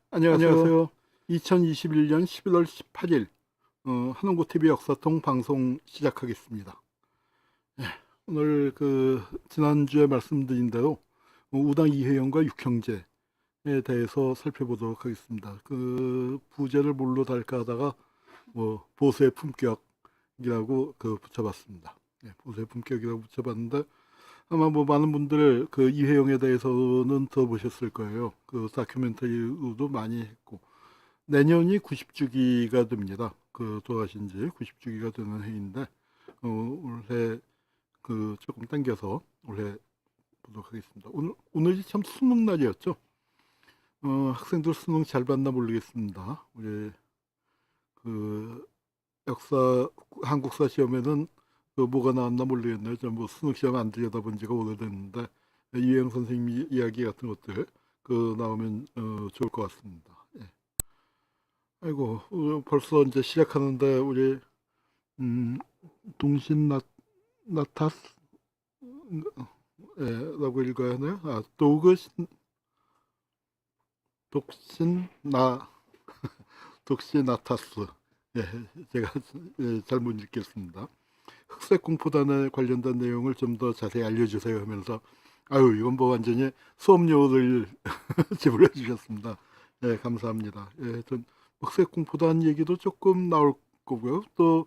안녕하세요. 2021년 11월 18일 한홍구TV 역사통 방송 시작하겠습니다. 오늘 지난주에 말씀드린 대로 우당 이회영과 육형제에 대해서 살펴보도록 하겠습니다. 그 부제를 뭘로 달까 하다가 보수의 품격이라고 붙여봤습니다. 보수의 품격이라고 붙여봤는데 아마 많은 분들 그 이회영에 대해서는 들어보셨을 거예요. 그 다큐멘터리도 많이 했고, 내년이 90주기가 됩니다. 돌아가신 지 90주기가 되는 해인데, 올해 조금 당겨서 올해 보도록 하겠습니다. 오늘이 참 수능 날이었죠. 학생들 수능 잘 봤나 모르겠습니다. 우리 한국사 시험에는 뭐가 나왔나 모르겠네요. 저 수능 시험 안 들여다본 지가 오래됐는데 이혜영 선생님 이야기 같은 것들 나오면 좋을 것 같습니다. 예. 아이고 벌써 이제 시작하는데 우리 동신 나타스 라고 읽어야 하나요? 독신 나타스. 제가 잘못 읽겠습니다. 흑색공포단에 관련된 내용을 좀 더 자세히 알려주세요 하면서 이건 완전히 수업료를 지불해 주셨습니다. 감사합니다. 전 흑색공포단 얘기도 조금 나올 거고요. 또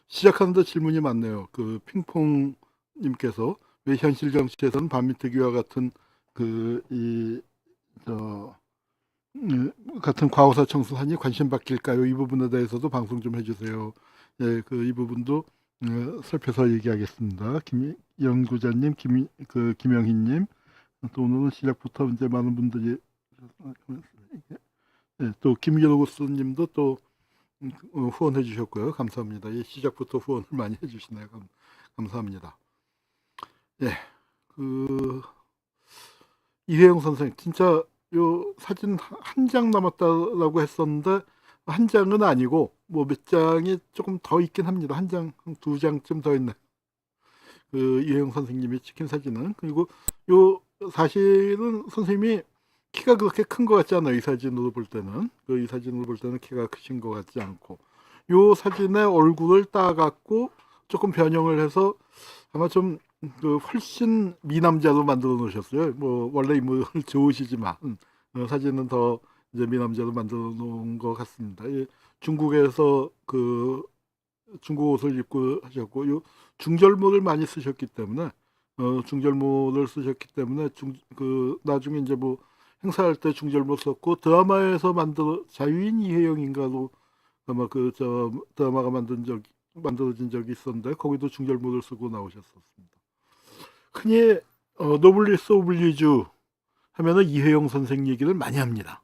시작하는데 질문이 많네요. 핑퐁님께서 왜 현실 정치에서는 반민특위와 같은 같은 과거사 청소산이 관심 바뀔까요? 이 부분에 대해서도 방송 좀 해주세요. 이 부분도 살펴서 얘기하겠습니다. 연구자님, 김영희님, 또 오늘은 시작부터 이제 많은 분들이 또 김여로스님도 또 후원해 주셨고요. 감사합니다. 시작부터 후원을 많이 해주시네요. 감사합니다. 이혜영 선생 진짜 요 사진 한 장 남았다라고 했었는데 한 장은 아니고 몇 장이 조금 더 있긴 합니다. 한 장, 두 장쯤 더 있네. 이혜영 선생님이 찍힌 사진은. 그리고 요 사실은 선생님이 키가 그렇게 큰 것 같지 않아요. 이 사진으로 볼 때는. 이 사진으로 볼 때는 키가 크신 것 같지 않고. 요 사진의 얼굴을 따갖고 조금 변형을 해서 아마 좀 훨씬 미남자로 만들어 놓으셨어요. 원래 인물 좋으시지만 사진은 더 이제 미남자로 만들어 놓은 것 같습니다. 중국에서 중국 옷을 입고 하셨고, 중절모를 많이 쓰셨기 때문에 중절모를 쓰셨기 때문에 나중에 이제 행사할 때 중절모 썼고, 드라마에서 자유인 이혜영인가로 아마 드라마가 만들어진 적이 있었는데 거기도 중절모를 쓰고 나오셨었습니다. 흔히 노블리스 오블리주 하면은 이혜영 선생 얘기를 많이 합니다.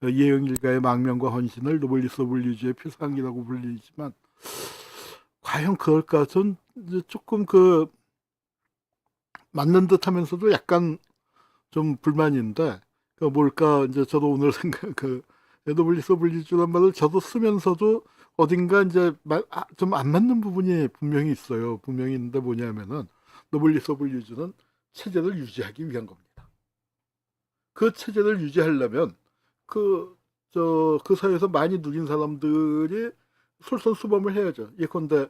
이혜영 일가의 망명과 헌신을 노블리스 오블리주의 표상이라고 불리지만 과연 그럴까? 전 조금 맞는 듯하면서도 약간 좀 불만인데 뭘까? 이제 저도 오늘 노블리스 오블리주란 말을 저도 쓰면서도 어딘가 이제 좀 안 맞는 부분이 분명히 있어요. 분명히 있는데 뭐냐면은 노블리스 오블리주는 체제를 유지하기 위한 겁니다. 그 체제를 유지하려면 그 사회에서 많이 누린 사람들이 솔선수범을 해야죠. 예컨대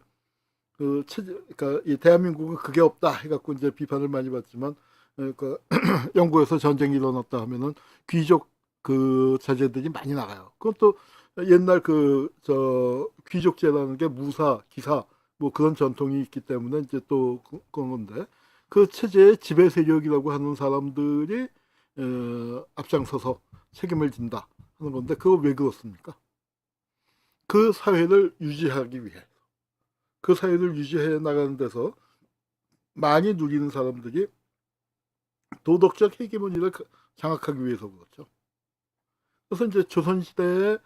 그러니까 이 대한민국은 그게 없다 해갖고 이제 비판을 많이 받지만, 영국에서 전쟁이 일어났다 하면은 귀족 자제들이 많이 나가요. 그것도 옛날 귀족제라는 게 무사, 기사 그런 전통이 있기 때문에 이제 또 그런 건데, 그 체제의 지배 세력이라고 하는 사람들이 앞장서서 책임을 진다 하는 건데, 그거 왜 그렇습니까? 그 사회를 유지하기 위해, 그 사회를 유지해 나가는 데서 많이 누리는 사람들이 도덕적 헤게모니를 장악하기 위해서 그렇죠. 그래서 이제 조선시대에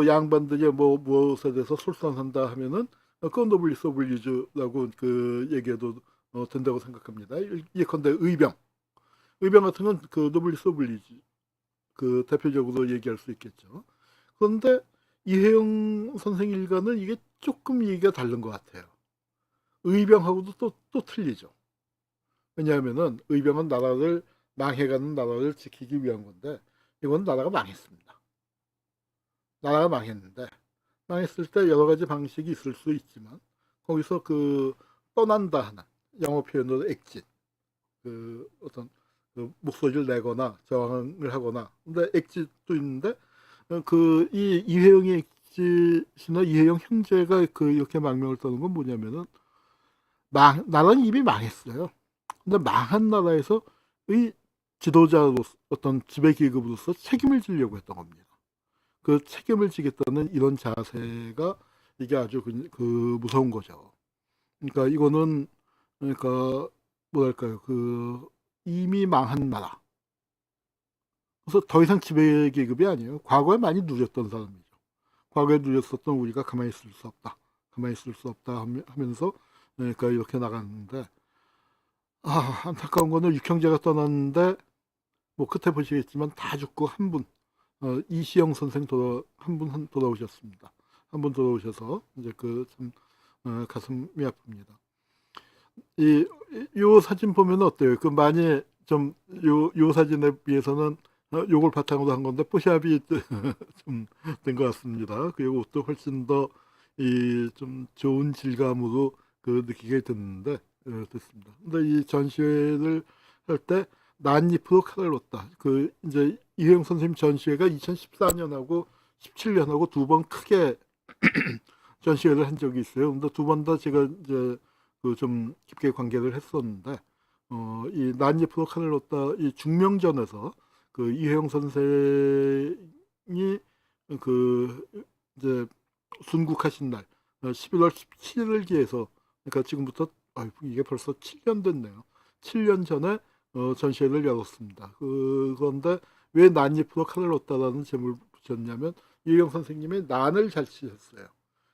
양반들이 무엇에 대해서 솔선한다 하면은 그건 노블리스 오블리주라고 얘기해도 된다고 생각합니다. 예컨대 의병 같은 건 노블리스 오블리주 대표적으로 얘기할 수 있겠죠. 그런데 이혜영 선생 일가는 이게 조금 얘기가 다른 것 같아요. 의병하고도 또 틀리죠. 왜냐하면은 의병은 나라를 망해가는 나라를 지키기 위한 건데 이건 나라가 망했습니다. 나라가 망했는데 망했을 때 여러 가지 방식이 있을 수 있지만 거기서 그 떠난다 하는 영어 표현으로 엑짓 그 어떤 그 목소리를 내거나 저항을 하거나 근데 엑짓도 있는데 그 이 이회영의 엑짓이나 이회영 형제가 그 이렇게 망명을 떠는 건 뭐냐면은 나라는 이미 망했어요. 근데 망한 나라에서 의 지도자로서 어떤 지배계급으로서 책임을 지려고 했던 겁니다. 그 책임을 지겠다는 이런 자세가 이게 아주 그 무서운 거죠. 그러니까 이거는 그러니까 뭐랄까요 그 이미 망한 나라. 그래서 더 이상 지배계급이 아니에요. 과거에 많이 누렸던 사람이죠. 과거에 누렸었던 우리가 가만히 있을 수 없다. 가만히 있을 수 없다 하면서 그러니까 이렇게 나갔는데 안타까운 거는 육형제가 떠났는데 뭐 끝에 보시겠지만 다 죽고 한 분 이시영 선생 한 분 돌아오셨습니다. 한 분 돌아오셔서 이제 그 참 가슴이 아픕니다. 요 사진 보면 어때요? 그 많이 좀 요 사진에 비해서는 요걸 바탕으로 한 건데 뽀샵이 좀 된 것 같습니다. 그리고 옷도 훨씬 더 이 좀 좋은 질감으로 그 느끼게 됐는데 됐습니다. 근데 이 전시회를 할 때 난잎으로 칼을 놓다. 그 이제 이혜영 선생님 전시회가 2014년하고 17년하고 두 번 크게 전시회를 한 적이 있어요. 근데 두 번 다 제가 이제 그 좀 깊게 관계를 했었는데 이 난잎으로 칼을 놓다 이 중명전에서 그 이혜영 선생이 그 이제 순국하신 날 11월 17일 기해서 그러니까 지금부터 이게 벌써 7년 됐네요. 7년 전에 전시회를 열었습니다. 그건데 왜 난잎으로 칼을 놓다라는 제목을 붙였냐면 이혜영 선생님의 난을 잘 치셨어요.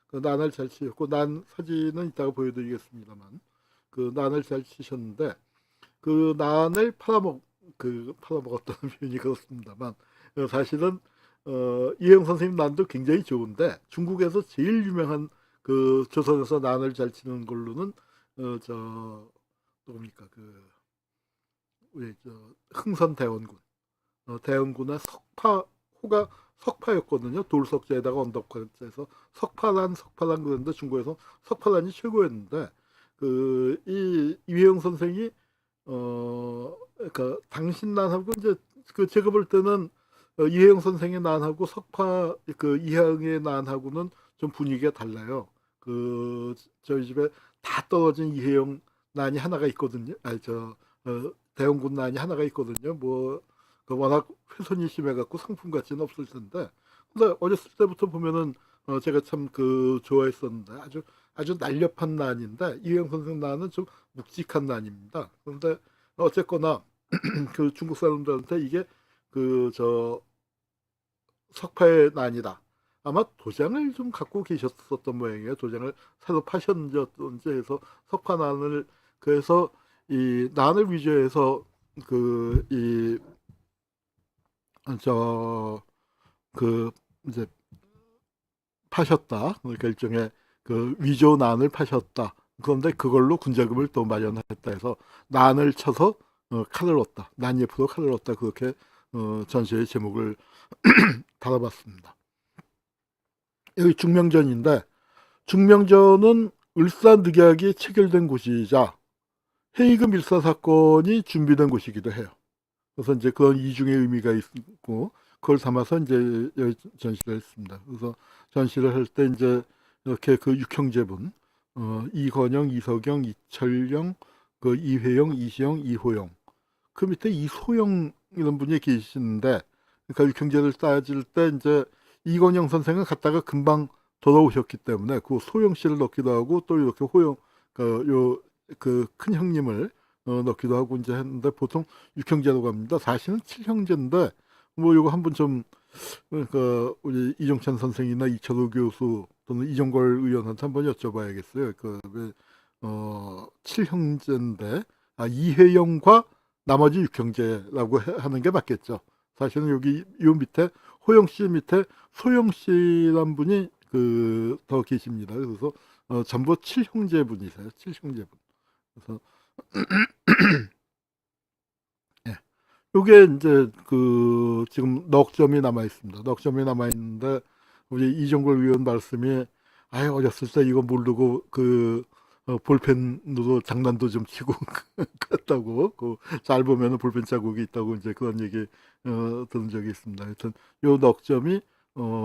그 난을 잘 치셨고 난 사진은 이따가 보여드리겠습니다만 그 난을 잘 치셨는데 그 난을 팔아먹었다는 표현이 그렇습니다만 사실은 이혜영 선생님 난도 굉장히 좋은데 중국에서 제일 유명한 그 조선에서 난을 잘 치는 걸로는 저 누굽니까 그 우리 저 흥선 대원군 대원군의 호가 석파였거든요. 돌석자에다가 언덕화해서 석파란 그랬는데 중국에서 석파란이 최고였는데 그 이 이회영 선생이 그러니까 당신 난하고 이제 그 제가 볼 때는 이혜영 선생의 난하고 석파 그 이혜영의 난하고는 좀 분위기가 달라요. 그 저희 집에 다 떨어진 이혜영 난이 하나가 있거든요. 아니 대원군 난이 하나가 있거든요. 그 워낙 훼손이 심해갖고 상품 가치는 없을 텐데 근데 어렸을 때부터 보면은 제가 참 그 좋아했었는데 아주 날렵한 난인데 이혜영 선생 난은 좀 묵직한 난입니다. 그런데 어쨌거나 그 중국 사람들한테 이게 그 석파의 난이다. 아마 도장을 좀 갖고 계셨었던 모양이에요. 도장을 새로 파셨는지 해서 석파난을 그래서 이 난을 위조해서 그 이제 파셨다. 그러니까 일종의 그 위조 난을 파셨다. 그런데 그걸로 군자금을 또 마련했다 해서 난을 쳐서 칼을 얻다. 난예프로 칼을 얻다. 그렇게 전시의 제목을 달아봤습니다. 여기 중명전인데 중명전은 을사늑약이 체결된 곳이자 헤이그 밀사 사건이 준비된 곳이기도 해요. 그래서 이제 그런 이중의 의미가 있고 그걸 담아서 이제 전시를 했습니다. 그래서 전시를 할 때 이제 이렇게 그 육형제분 이건영, 이석영, 이철영, 그 이회영, 이시영, 이호영 그 밑에 이소영 이런 분이 계시는데 그러니까 육형제를 따질 때 이제 이건영 선생은 갔다가 금방 돌아오셨기 때문에 그 소영 씨를 넣기도 하고 또 이렇게 호영 그 큰 형님을 넣기도 하고 이제 했는데 보통 육형제로 갑니다. 사실은 칠형제인데 뭐 이거 한번 좀 그러니까 우리 이종찬 선생이나 이철우 교수 또는 이종걸 의원한테 한번 여쭤봐야겠어요. 그왜 칠형제인데 이회영과 나머지 육형제라고 하는 게 맞겠죠. 사실은 여기 요 밑에 호영 씨 밑에 소영 씨란 분이 그 더 계십니다. 그래서 전부 칠형제 분이세요. 칠형제 분. 그래서 예. 요게 이제 그 지금 넉 점이 남아 있습니다. 넉 점이 남아 있는데 우리 이종걸 위원 말씀이 아예 어렸을 때 이거 모르고 그 볼펜으로 장난도 좀 치고 그랬다고 그잘 보면은 볼펜 자국이 있다고 이제 그런 얘기 들은 적이 있습니다. 하여튼 요 넉 점이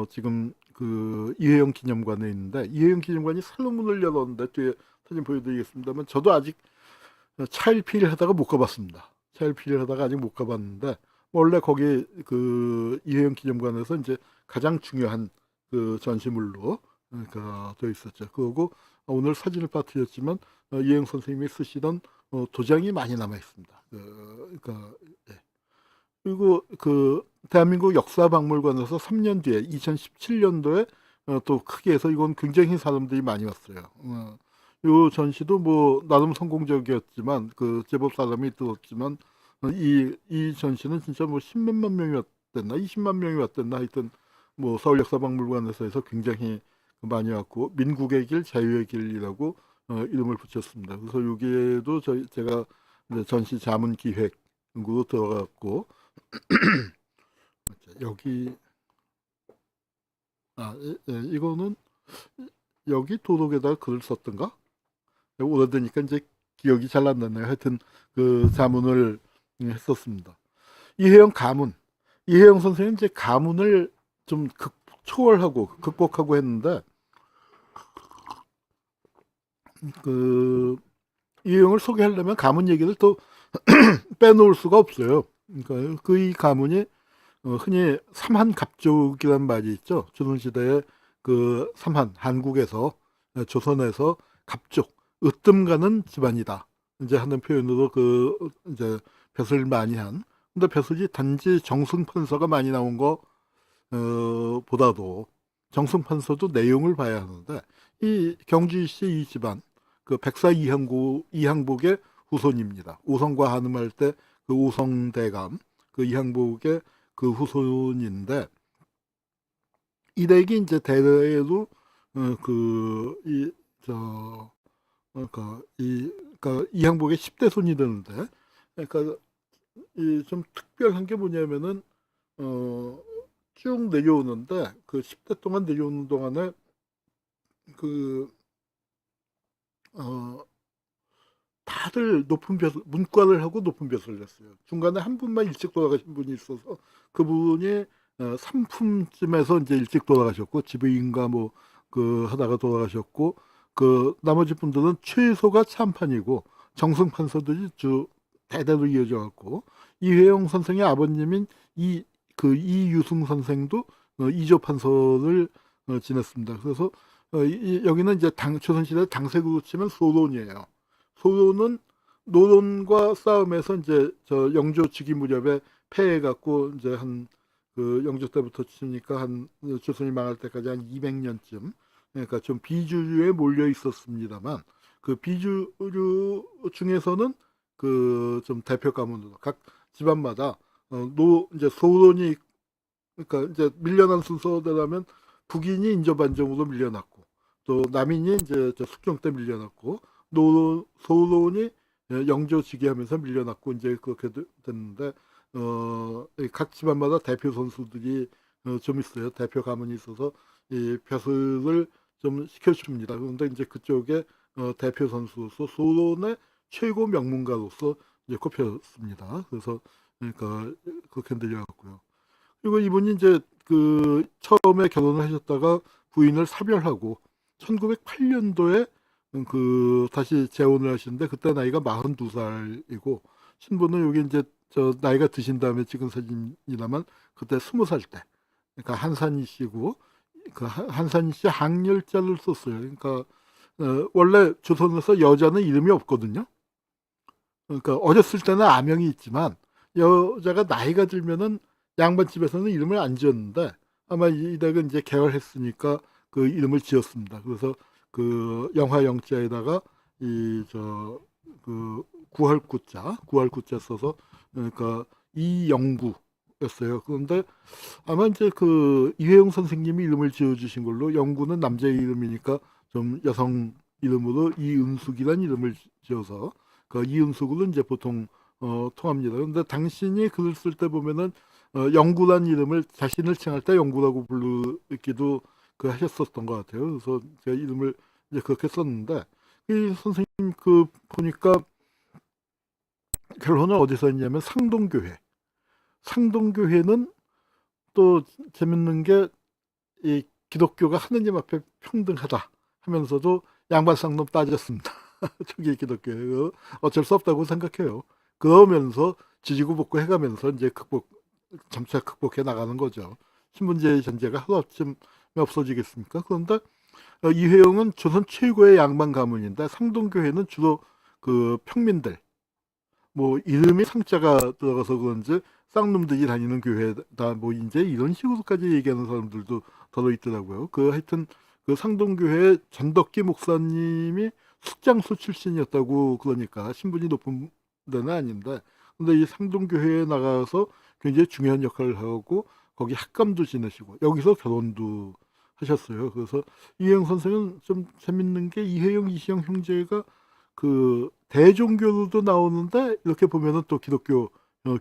지금 그 이회영 기념관에 있는데 이회영 기념관이 새로 문을 열었는데 뒤에 사진 보여드리겠습니다만 저도 아직 차일피일 하다가 못 가봤습니다. 차일피일 하다가 아직 못 가봤는데 원래 거기 그 이회영 기념관에서 이제 가장 중요한 그 전시물로 그러니까 돼 있었죠. 그리고 오늘 사진을 빠뜨렸지만 이회영 선생님이 쓰시던 도장이 많이 남아 있습니다. 그러니까 예. 그리고 그 대한민국 역사박물관에서 3년 뒤에 2017년도에 또 크게 해서 이건 굉장히 사람들이 많이 왔어요. 요 전시도 뭐 나름 성공적이었지만 그 제법 사람이 들었지만 이 전시는 진짜 뭐 10몇만 명이 왔댔나 20만 명이 왔댔나 하여튼 뭐 서울 역사박물관에서 해서 굉장히 많이 왔고 민국의 길 자유의 길이라고 이름을 붙였습니다. 그래서 여기에도 제가 이제 전시 자문 기획으로 들어갔고 여기 이거는 여기 도덕에다 글을 썼던가? 오래되니까 이제 기억이 잘 안 나네요. 하여튼 그 자문을 했었습니다. 이혜영 가문. 이혜영 선생님 이제 가문을 좀 초월하고 극복하고 했는데 그 이혜영을 소개하려면 가문 얘기를 또 빼놓을 수가 없어요. 그러니까 그 이 가문이 흔히 삼한갑족이란 말이 있죠. 조선시대에 그 삼한 한국에서 조선에서 갑족 으뜸가는 집안이다. 이제 하는 표현으로 그 이제 벼슬 많이 한. 근데 벼슬이 단지 정승판서가 많이 나온 거 보다도 정승판서도 내용을 봐야 하는데 이 경주시 이 집안 그 백사 이항복의 후손입니다. 오성과 한음할 때 그 오성대감 그 이항복의 그 후손인데 이 댁이 이제 대대로 그러니까 이항복의 10대 손이 되는데 그러니까 이 좀 특별한 게 뭐냐면은 쭉 내려오는데 그 10대 동안 내려오는 동안에 그 다들 높은 벼슬 문과를 하고 높은 벼슬을 했어요. 중간에 한 분만 일찍 돌아가신 분이 있어서 그분이 3품쯤에서 이제 일찍 돌아가셨고 집의인가 뭐 그 하다가 돌아가셨고 그 나머지 분들은 최소가 참판이고 정승판서들이 쭉 대대로 이어져 갖고 이회영 선생의 아버님인 이유승 선생도 이조 판서를 지냈습니다. 그래서 여기는 이제 조선시대 당색으로 치면 소론이에요. 소론은 노론과 싸움에서 이제 저 영조 즉위 무렵에 패해갖고 이제 한 그 영조 때부터 치니까 한 조선이 망할 때까지 한 200년쯤 그러니까 좀 비주류에 몰려 있었습니다만 그 비주류 중에서는 그 좀 대표 가문으로 각 집안마다 이제 소론이 그러니까 이제 밀려난 순서대로면 북인이 인조반정으로 밀려났고 또 남인이 이제 숙종 때 밀려났고 소론이 영조 즉위하면서 밀려났고 이제 그렇게 됐는데 각 집안마다 대표 선수들이 좀 있어요. 대표 가문이 있어서 이 벼슬을 좀 시켜줍니다. 그런데 이제 그쪽에 대표 선수로서 소론의 최고 명문가로서 이제 꼽혔습니다. 그래서 그러니까 그렇게 내려갔고요. 그리고 이분이 이제 그 처음에 결혼을 하셨다가 부인을 사별하고 1908년도에 그 다시 재혼을 하시는데 그때 나이가 42살이고 신부는 여기 이제 저 나이가 드신 다음에 찍은 사진이라만 그때 20살 때 그러니까 한산희 씨고 그 한산희 씨 항렬자를 썼어요. 그러니까 원래 조선에서 여자는 이름이 없거든요. 그러니까 어렸을 때는 아명이 있지만 여자가 나이가 들면은 양반집에서는 이름을 안 지었는데 아마 이 댁은 이제 개월했으니까 그 이름을 지었습니다. 그래서 그 영화 영자에다가 이 그 구할구자 써서 그러니까 이영구였어요. 그런데 아마 이제 그 이회영 선생님이 이름을 지어주신 걸로 영구는 남자의 이름이니까 좀 여성 이름으로 이은숙이라는 이름을 지어서 그 이은숙으로 이제 보통 통합니다. 그런데 당신이 글을 쓸 때 보면은 영구란 이름을 자신을 칭할 때 영구라고 부르기도 하셨었던 것 같아요. 그래서 제가 이름을 이제 그렇게 썼는데 이 선생님 보니까 결혼을 어디서 했냐면 상동교회. 상동교회는 또 재밌는 게 이 기독교가 하느님 앞에 평등하다 하면서도 양반쌍놈 따졌습니다. 초기 기독교 어쩔 수 없다고 생각해요. 그러면서 지지고 볶고 해가면서 이제 점차 극복해 나가는 거죠. 신분제의 전제가 하루아침에 없어지겠습니까? 그런데 이회영은 조선 최고의 양반 가문인데 상동교회는 주로 평민들, 뭐 이름이 상자가 들어가서 그런지 쌍놈들이 다니는 교회다 뭐 이제 이런 식으로까지 얘기하는 사람들도 더러 있더라고요. 하여튼 상동교회 전덕기 목사님이 숙장소 출신이었다고. 그러니까 신분이 높은 데는 아닌데, 근데 이 상동교회에 나가서 굉장히 중요한 역할을 하고 거기 학감도 지내시고 여기서 결혼도 하셨어요. 그래서 이혜영 선생은 좀 재밌는 게 이혜영 이시영 형제가 대종교로도 나오는데 이렇게 보면은 또 기독교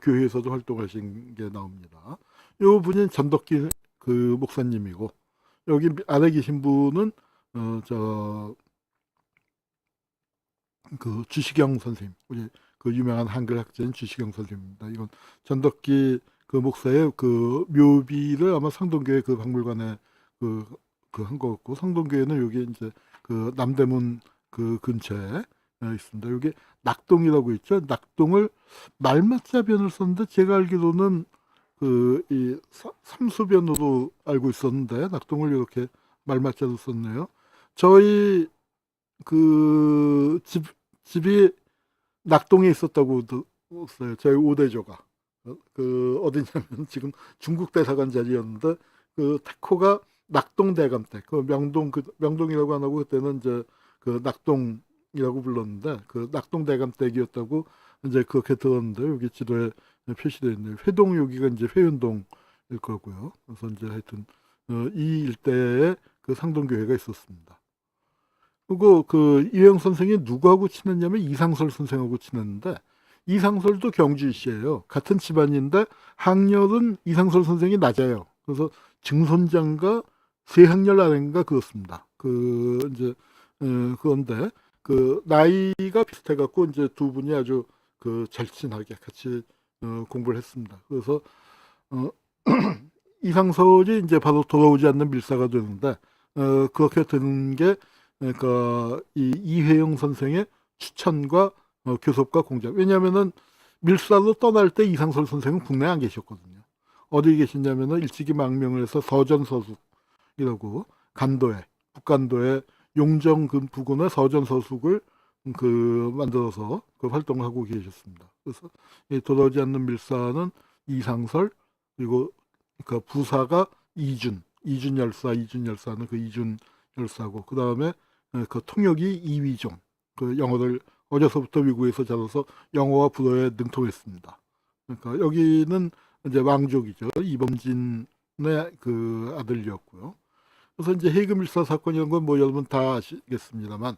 교회에서도 활동하신 게 나옵니다. 요 분이 전덕기 목사님이고, 여기 아래 계신 분은 주시경 선생님, 우리 유명한 한글 학자인 주시경 선생님입니다. 이건 전덕기 목사의 묘비를 아마 상동교회 박물관에 한 거였고, 상동교회는 여기 이제 남대문 근처에 있습니다. 여기 낙동이라고 있죠. 낙동을 말맞자변을 썼는데 제가 알기로는 이 삼수변으로 알고 있었는데 낙동을 이렇게 말맞자로 썼네요. 저희 집이 낙동에 있었다고 들었어요. 저희 오대조가 어디냐면 지금 중국 대사관 자리였는데 태코가 낙동 대감 때 명동이라고 안 하고 그때는 이제 낙동이라고 불렀는데 낙동 대감 댁이었다고 이제 그렇게 들었는데 여기 지도에 표시되어 있네요. 회동 여기가 이제 회윤동일 거고요. 그래서 이제 하여튼 이 일대에 상동교회가 있었습니다. 그리고 이혜영 선생이 누구하고 친했냐면 이상설 선생하고 친했는데, 이상설도 경주시예요. 같은 집안인데 학렬은 이상설 선생이 낮아요. 그래서 증손자인가 세학렬 아래인가 그렇습니다. 이제 그런데 나이가 비슷해갖고 이제 두 분이 아주 절친하게 같이 공부를 했습니다. 그래서 이상설이 이제 바로 돌아오지 않는 밀사가 되는데 그렇게 되는 게 그러니까 이회영 선생의 추천과 교섭과 공작. 왜냐하면은 밀사로 떠날 때 이상설 선생은 국내에 안 계셨거든요. 어디 계시냐면은 일찍이 망명을 해서 서전서숙이라고 북간도에 용정 부근의 서전서숙을 만들어서 활동하고 계셨습니다. 그래서 돌아오지 않는 밀사는 이상설, 그리고 부사가 이준 열사는 이준 열사고, 그 다음에 통역이 이위종, 영어를 어려서부터 미국에서 자라서 영어와 불어에 능통했습니다. 그러니까 여기는 이제 왕족이죠. 이범진의 아들이었고요. 그래서 이제 해금일사 사건 이런 건 뭐 여러분 다 아시겠습니다만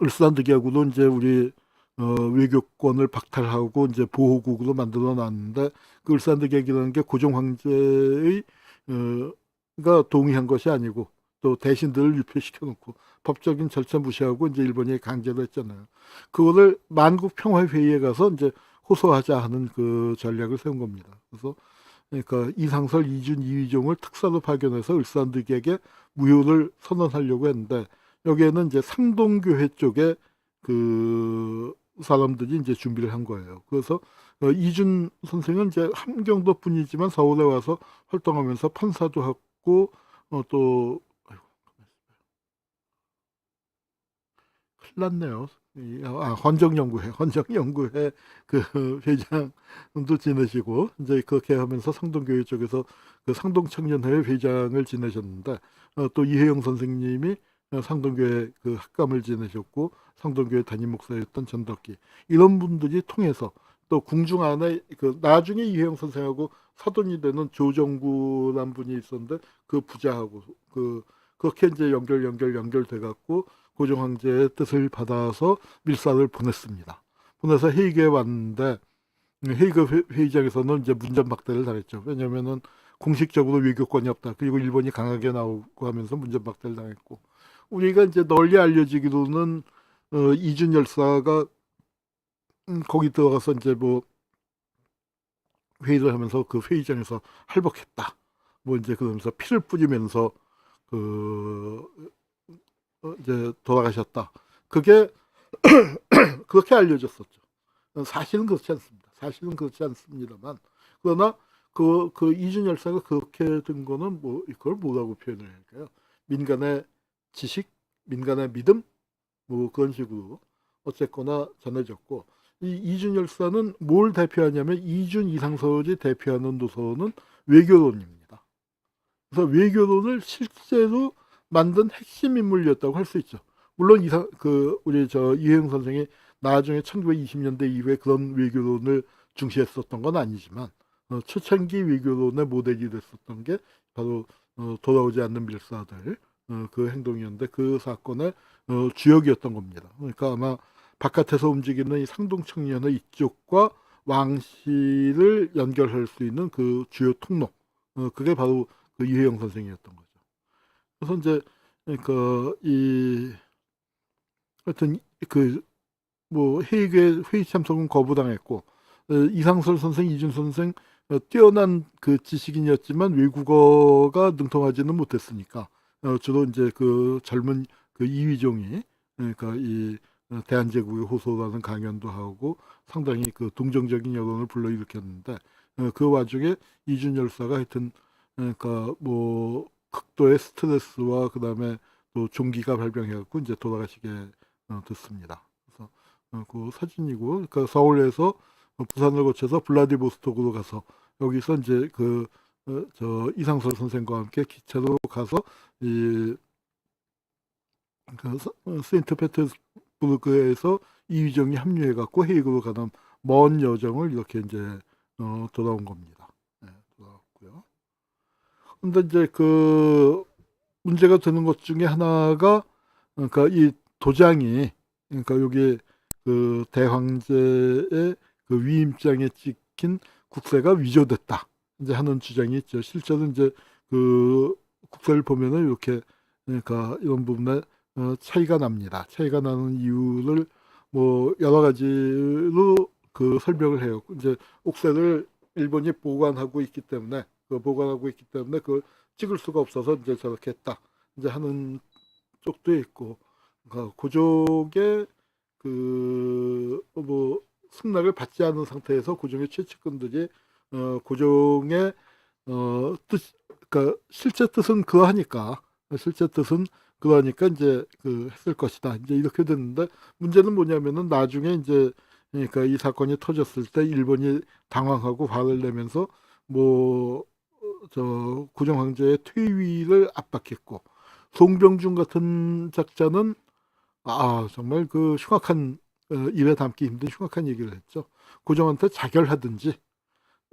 을사늑약으로 이제 우리 외교권을 박탈하고 이제 보호국으로 만들어 놨는데, 을사늑약이라는 게 고종 황제의 가 동의한 것이 아니고 또 대신들을 유폐시켜 놓고 법적인 절차 무시하고 이제 일본이 강제로 했잖아요. 그거를 만국 평화 회의에 가서 이제 호소하자 하는 전략을 세운 겁니다. 그래서 그러니까 이상설, 이준, 이위종을 특사로 파견해서 을사늑약에 무효를 선언하려고 했는데, 여기에는 이제 상동교회 쪽에 사람들이 이제 준비를 한 거예요. 그래서 이준 선생은 이제 함경도 분이지만 서울에 와서 활동하면서 판사도 하고 또 큰일 났네요. 헌정연구회 회장도 지내시고 이제 그렇게 하면서 상동교회 쪽에서 상동청년회 회장을 지내셨는데, 또 이혜영 선생님이 상동교회 학감을 지내셨고, 상동교회 담임 목사였던 전덕기, 이런 분들이 통해서 또 궁중 안에 나중에 이혜영 선생하고 사돈이 되는 조정구란 분이 있었는데 부자하고 그렇게 이제 연결돼 갖고 고종 황제의 뜻을 받아서 밀사를 보냈습니다. 보내서 헤이그에 왔는데 헤이그 회의장에서는 이제 문전박대를 당했죠. 왜냐면은 공식적으로 외교권이 없다. 그리고 일본이 강하게 나오고 하면서 문전박대를 당했고, 우리가 이제 널리 알려지기로는 이준 열사가 거기 들어가서 이제 뭐 회의를 하면서 그 회의장에서 할복했다. 뭐 이제 그러면서 피를 뿌리면서 그 이제 돌아가셨다. 그게 그렇게 알려졌었죠. 사실은 그렇지 않습니다. 사실은 그렇지 않습니다만, 그러나 그 이준 열사가 그렇게 된 거는 뭐 이걸 뭐라고 표현을 할까요? 민간의 지식, 민간의 믿음, 뭐 그런 식으로 어쨌거나 전해졌고, 이 이준 열사는 뭘 대표하냐면 이준 이상설이 대표하는 노선은 외교론입니다. 그래서 외교론을 실제로 만든 핵심 인물이었다고 할 수 있죠. 물론 우리 이혜영 선생이 나중에 1920년대 이후에 그런 외교론을 중시했었던 건 아니지만, 초창기 외교론의 모델이 됐었던 게 바로 돌아오지 않는 밀사들, 그 행동이었는데, 그 사건의 주역이었던 겁니다. 그러니까 아마 바깥에서 움직이는 이 상동청년의 이쪽과 왕실을 연결할 수 있는 그 주요 통로, 그게 바로 그 이혜영 선생이었던 거죠. 그래서 이제 그러니까 하여튼 뭐 헤이그의 회의 참석은 거부당했고, 이상설 선생, 이준 선생 뛰어난 그 지식인이었지만 외국어가 능통하지는 못했으니까 주로 이제 그 젊은 그 이휘종이, 그러니까 이 대한제국의 호소라는 강연도 하고 상당히 그 동정적인 여론을 불러일으켰는데, 그 와중에 이준 열사가 하여튼 그러니까 뭐 극도의 스트레스와 그다음에 또 종기가 발병해갖고 이제 돌아가시게 됐습니다. 그래서 그 사진이고, 그러니까 서울에서 부산을 거쳐서 블라디보스톡으로 가서 여기서 이제 저 이상설 선생과 함께 기차로 가서 세인트페테르부르크에서 이휘정이 합류해갖고 헤이그로 가는 먼 여정을 이렇게 이제 돌아온 겁니다. 네, 돌아왔고요. 근데 이제 그 문제가 되는 것 중에 하나가, 그러니까 이 도장이, 그러니까 여기 그 대황제의 그 위임장에 찍힌 국세가 위조됐다 이제 하는 주장이 있죠. 실제로 이제 그 국세를 보면은 이렇게, 그러니까 이런 부분에 차이가 납니다. 차이가 나는 이유를 뭐 여러 가지로 그 설명을 해요. 이제 옥세를 일본이 보관하고 있기 때문에 그 찍을 수가 없어서 이제 저렇게 했다 이제 하는 쪽도 있고, 그러니까 고종의 그 뭐 승낙을 받지 않은 상태에서 고종의 최측근들이 고종의 뜻, 그러니까 실제 뜻은 그러니까 이제 그 했을 것이다 이제 이렇게 됐는데, 문제는 뭐냐면은 나중에 이제, 그러니까 이 사건이 터졌을 때 일본이 당황하고 화를 내면서 뭐 저 고종 황제의 퇴위를 압박했고, 송병준 같은 작자는 정말 그 흉악한, 입에 담기 힘든 흉악한 얘기를 했죠. 고종한테 자결하든지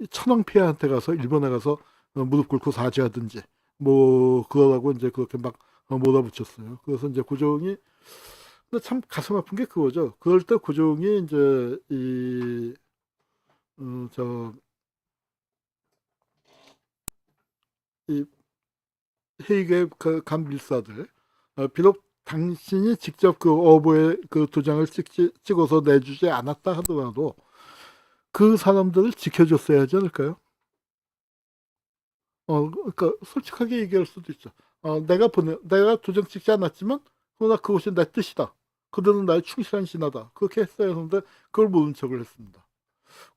천황폐하한테 가서 일본에 가서 무릎 꿇고 사죄하든지 뭐 그러라고 이제 그렇게 막 몰아붙였어요. 그래서 이제 고종이, 근데 참 가슴 아픈 게 그거죠. 그럴 때 고종이 이제 이 헤이그의 그 간밀사들, 비록 당신이 직접 그 어부의 그 도장을 찍어서 내주지 않았다 하더라도 그 사람들을 지켜줬어야 하지 않을까요? 그러니까 솔직하게 얘기할 수도 있죠. 내가 도장 찍지 않았지만 그러나 그것이 내 뜻이다. 그들은 나의 충실한 신하다. 그렇게 했어야 하는데 그걸 모른 척을 했습니다.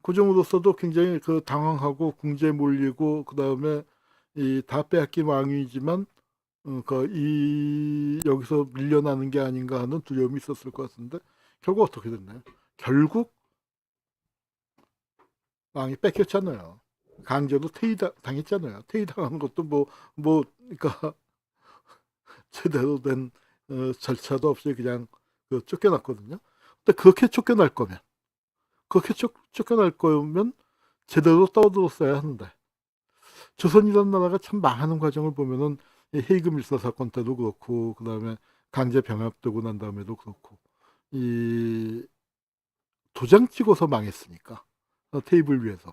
고종으로서도 굉장히 그 당황하고 궁지에 몰리고, 그 다음에 이 다 빼앗긴 왕위이지만 여기서 밀려나는 게 아닌가 하는 두려움이 있었을 것 같은데, 결국 어떻게 됐나요? 결국 왕이 뺏겼잖아요. 강제로 당했잖아요. 퇴위당하는 것도 그러니까 제대로 된 절차도 없이 그냥 쫓겨났거든요. 근데 그렇게 쫓겨날 거면 제대로 떠들었어야 하는데, 조선이라는 나라가 참 망하는 과정을 보면은 헤이그 밀사 사건 때도 그렇고, 그다음에 강제 병합되고 난 다음에도 그렇고 이 도장 찍어서 망했으니까 테이블 위에서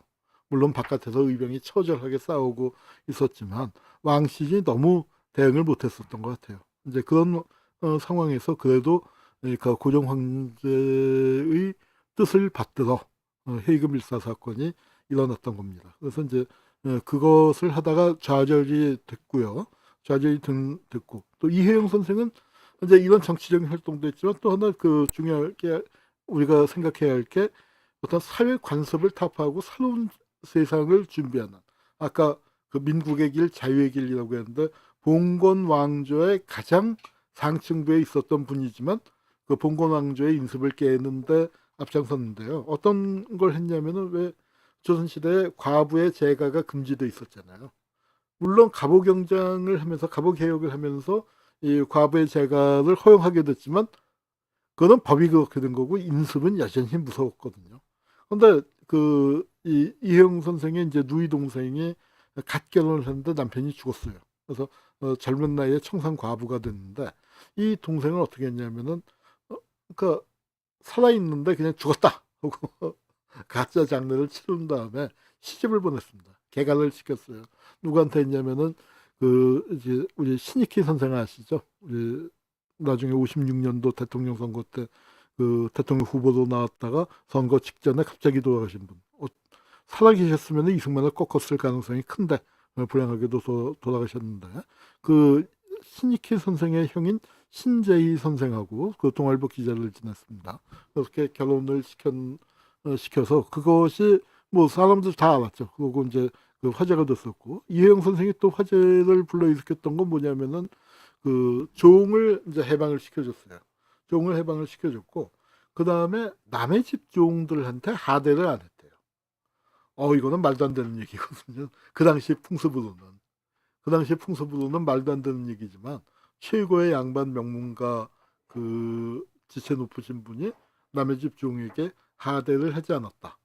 물론 바깥에서 의병이 처절하게 싸우고 있었지만 왕 시즌이 너무 대응을 못했었던 것 같아요. 이제 그런 상황에서 그래도 그 고종 황제의 뜻을 받들어 헤이그 밀사 사건이 일어났던 겁니다. 그래서 이제 그것을 하다가 좌절이 됐고요. 좌절이 됐고 또 이혜영 선생은 이제 이런 정치적인 활동도 했지만 또 하나 그 중요하게 우리가 생각해야 할 게 어떤 사회 관습을 타파하고 새로운 세상을 준비하는 아까 그 민국의 길 자유의 길이라고 했는데 봉건 왕조의 가장 상층부에 있었던 분이지만 그 봉건 왕조의 인습을 깨는데 앞장섰는데요. 어떤 걸 했냐면은 왜 조선시대에 과부의 재가가 금지돼 있었잖아요. 물론 갑오경장을 하면서 갑오개혁을 하면서 이 과부의 재가를 허용하게 됐지만 그거는 법이 그렇게 된 거고 인습은 여전히 무서웠거든요. 근데 그 이혜영 선생의 이제 누이 동생이 갓 결혼을 했는데 남편이 죽었어요. 그래서 젊은 나이에 청산 과부가 됐는데 이 동생을 어떻게 했냐면은 그러니까 살아 있는데 그냥 죽었다 하고 가짜 장례를 치른 다음에 시집을 보냈습니다. 개간을 시켰어요. 누구한테 했냐면은 그 이제 우리 신익희 선생 아시죠? 우리 나중에 56년도 대통령 선거 때 그 대통령 후보로 나왔다가 선거 직전에 갑자기 돌아가신 분. 살아 계셨으면 이승만을 꺾었을 가능성이 큰데 불행하게도 돌아가셨는데 그 신익희 선생의 형인 신재희 선생하고 그 동아일보 기자를 지냈습니다. 그렇게 결혼을 시켜서 그것이 뭐 사람들 다 알았죠. 그리고 이제 그 화제가 됐었고 이혜영 선생이 또 화제를 불러일으켰던 건 뭐냐면은 그 종을 이제 해방을 시켜줬어요. 종을 해방을 시켜줬고 그 다음에 남의 집 종들한테 하대를 안 했대요. 이거는 말도 안 되는 얘기거든요. 그 당시 풍습으로는 말도 안 되는 얘기지만 최고의 양반 명문가 그 지체 높으신 분이 남의 집 종에게 하대를 하지 않았다.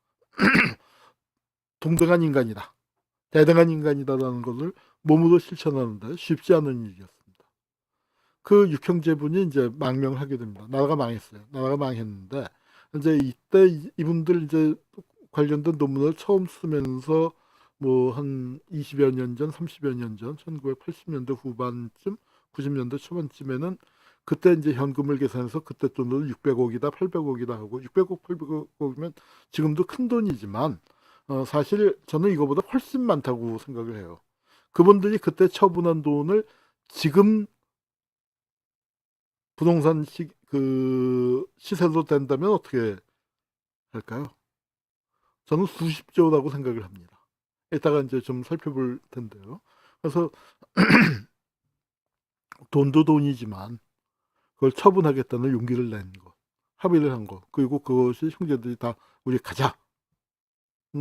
동등한 인간이다. 대등한 인간이다라는 것을 몸으로 실천하는데 쉽지 않은 일이었습니다. 그 육형제분이 이제 망명을 하게 됩니다. 나라가 망했어요. 나라가 망했는데 이제 이때 이분들 이제 관련된 논문을 처음 쓰면서 뭐 한 20여 년 전, 30여 년 전, 1980년대 후반쯤, 90년대 초반쯤에는 그때 이제 현금을 계산해서 그때 돈으로 600억이다, 800억이다 하고 600억, 800억이면 지금도 큰 돈이지만 사실 저는 이거보다 훨씬 많다고 생각을 해요. 그분들이 그때 처분한 돈을 지금 부동산 그 시세로 된다면 어떻게 할까요? 저는 수십조라고 생각을 합니다. 이따가 이제 좀 살펴볼 텐데요. 그래서 돈도 돈이지만 그걸 처분하겠다는 용기를 낸 거, 합의를 한 거, 그리고 그것이 형제들이 다 우리 가자